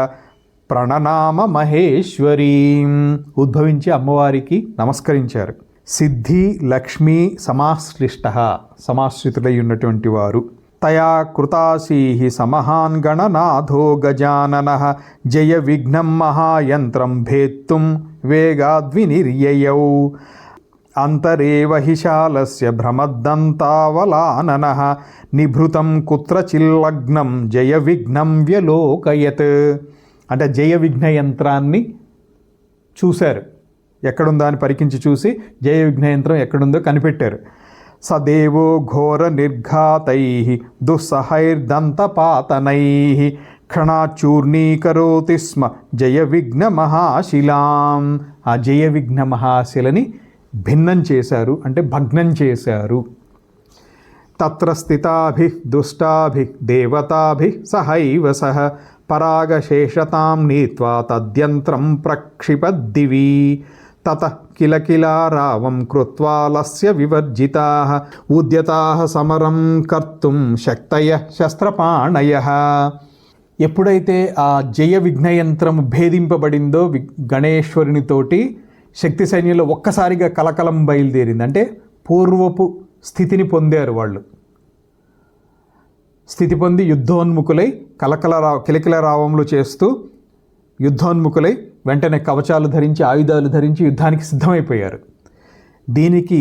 Speaker 1: ప్రణనామ మహేశ్వరీం. ఉద్భవించి అమ్మవారికి నమస్కరించారు. సిద్ధి లక్ష్మీ సమాశ్లిష్టః సమాశ్రితులై ఉన్నటువంటి వారు. తయా కృతాసీః సమహాన్ గణనాథో గజాననః జయ విఘ్నం మహాయంత్రం భేత్తుం వేగాద్వినిర్యయౌ అంతరేవ హిశాలస్య భ్రమద్దంతావలాననః నిభృతం కుత్రచిల్లగ్నం జయ విఘ్నం వ్యలోకయత్. అంటే జయ విఘ్న యంత్రాన్ని చూశారు, ఎక్కడుందో అని పరికించి చూసి జయ విఘ్న యంత్రం ఎక్కడుందో కనిపెట్టారు. సదేవో ఘోర నిర్ఘాతైః దుస్సహైర్దంతపాతనైః క్షణాచూర్ణీకరోతి స్మ జయ విఘ్న మహాశిలాం. ఆ జయ విఘ్న మహాశిలని భిన్నం చేశారు, అంటే భగ్నం చేశారు. తత్ర స్థితాభిః దుష్టాభిః దేవతాభిః సహైవ సహ పరాగశేషతాం నీత్వా తద్యంత్రం ప్రక్షిపద్దివి తతః కిలకిలారావం కృత్వా లస్య వివర్జితాః ఉద్యతాః సమరం కర్తుం శక్తయః శస్త్రపాణయః. ఎప్పుడైతే ఆ జయ విఘ్నయంత్రం భేదింపబడిందో గణేశ్వరునితోటి శక్తి సైన్యంలో ఒక్కసారిగా కలకలం బయలుదేరింది. అంటే పూర్వపు స్థితిని పొందారు వాళ్ళు. స్థితి పొంది యుద్ధోన్ముఖులై కిలకిల రావంలో చేస్తూ యుద్ధోన్ముఖులై వెంటనే కవచాలు ధరించి ఆయుధాలు ధరించి యుద్ధానికి సిద్ధమైపోయారు. దీనికి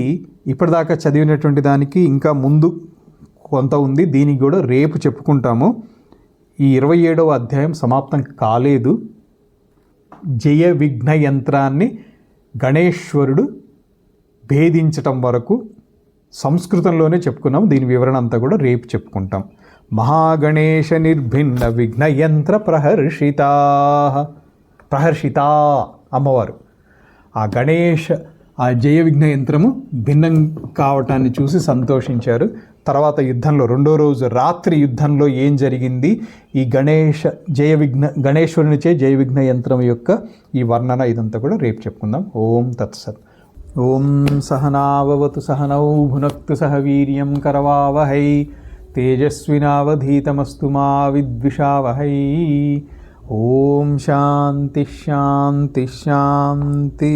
Speaker 1: ఇప్పటిదాకా చదివినటువంటి దానికి ఇంకా ముందు కొంత ఉంది, దీనికి కూడా రేపు చెప్పుకుంటాము. ఈ 27వ అధ్యాయం సమాప్తం కాలేదు. జయ విఘ్న యంత్రాన్ని గణేశ్వరుడు భేదించటం వరకు సంస్కృతంలోనే చెప్పుకున్నాం. దీని వివరణ అంతా కూడా రేపు చెప్పుకుంటాం. మహాగణేశ నిర్భిన్న విఘ్నయంత్ర ప్రహర్షితా అమ్మవారు ఆ జయ విఘ్న యంత్రము భిన్నం కావటాన్ని చూసి సంతోషించారు. తర్వాత యుద్ధంలో రెండో రోజు రాత్రి యుద్ధంలో ఏం జరిగింది, ఈ గణేశ్వరునిచే జయ విఘ్న యంత్రం యొక్క ఈ వర్ణన ఇదంతా కూడా రేపు చెప్పుకుందాం. ఓం తత్సత్. ఓం సహనావవతు సహనౌ భునక్తు సహ వీర్యం కరవావహై తేజస్వినావధీతమస్తు మా విద్విషావహై. ఓం శాంతి శాంతి శాంతి.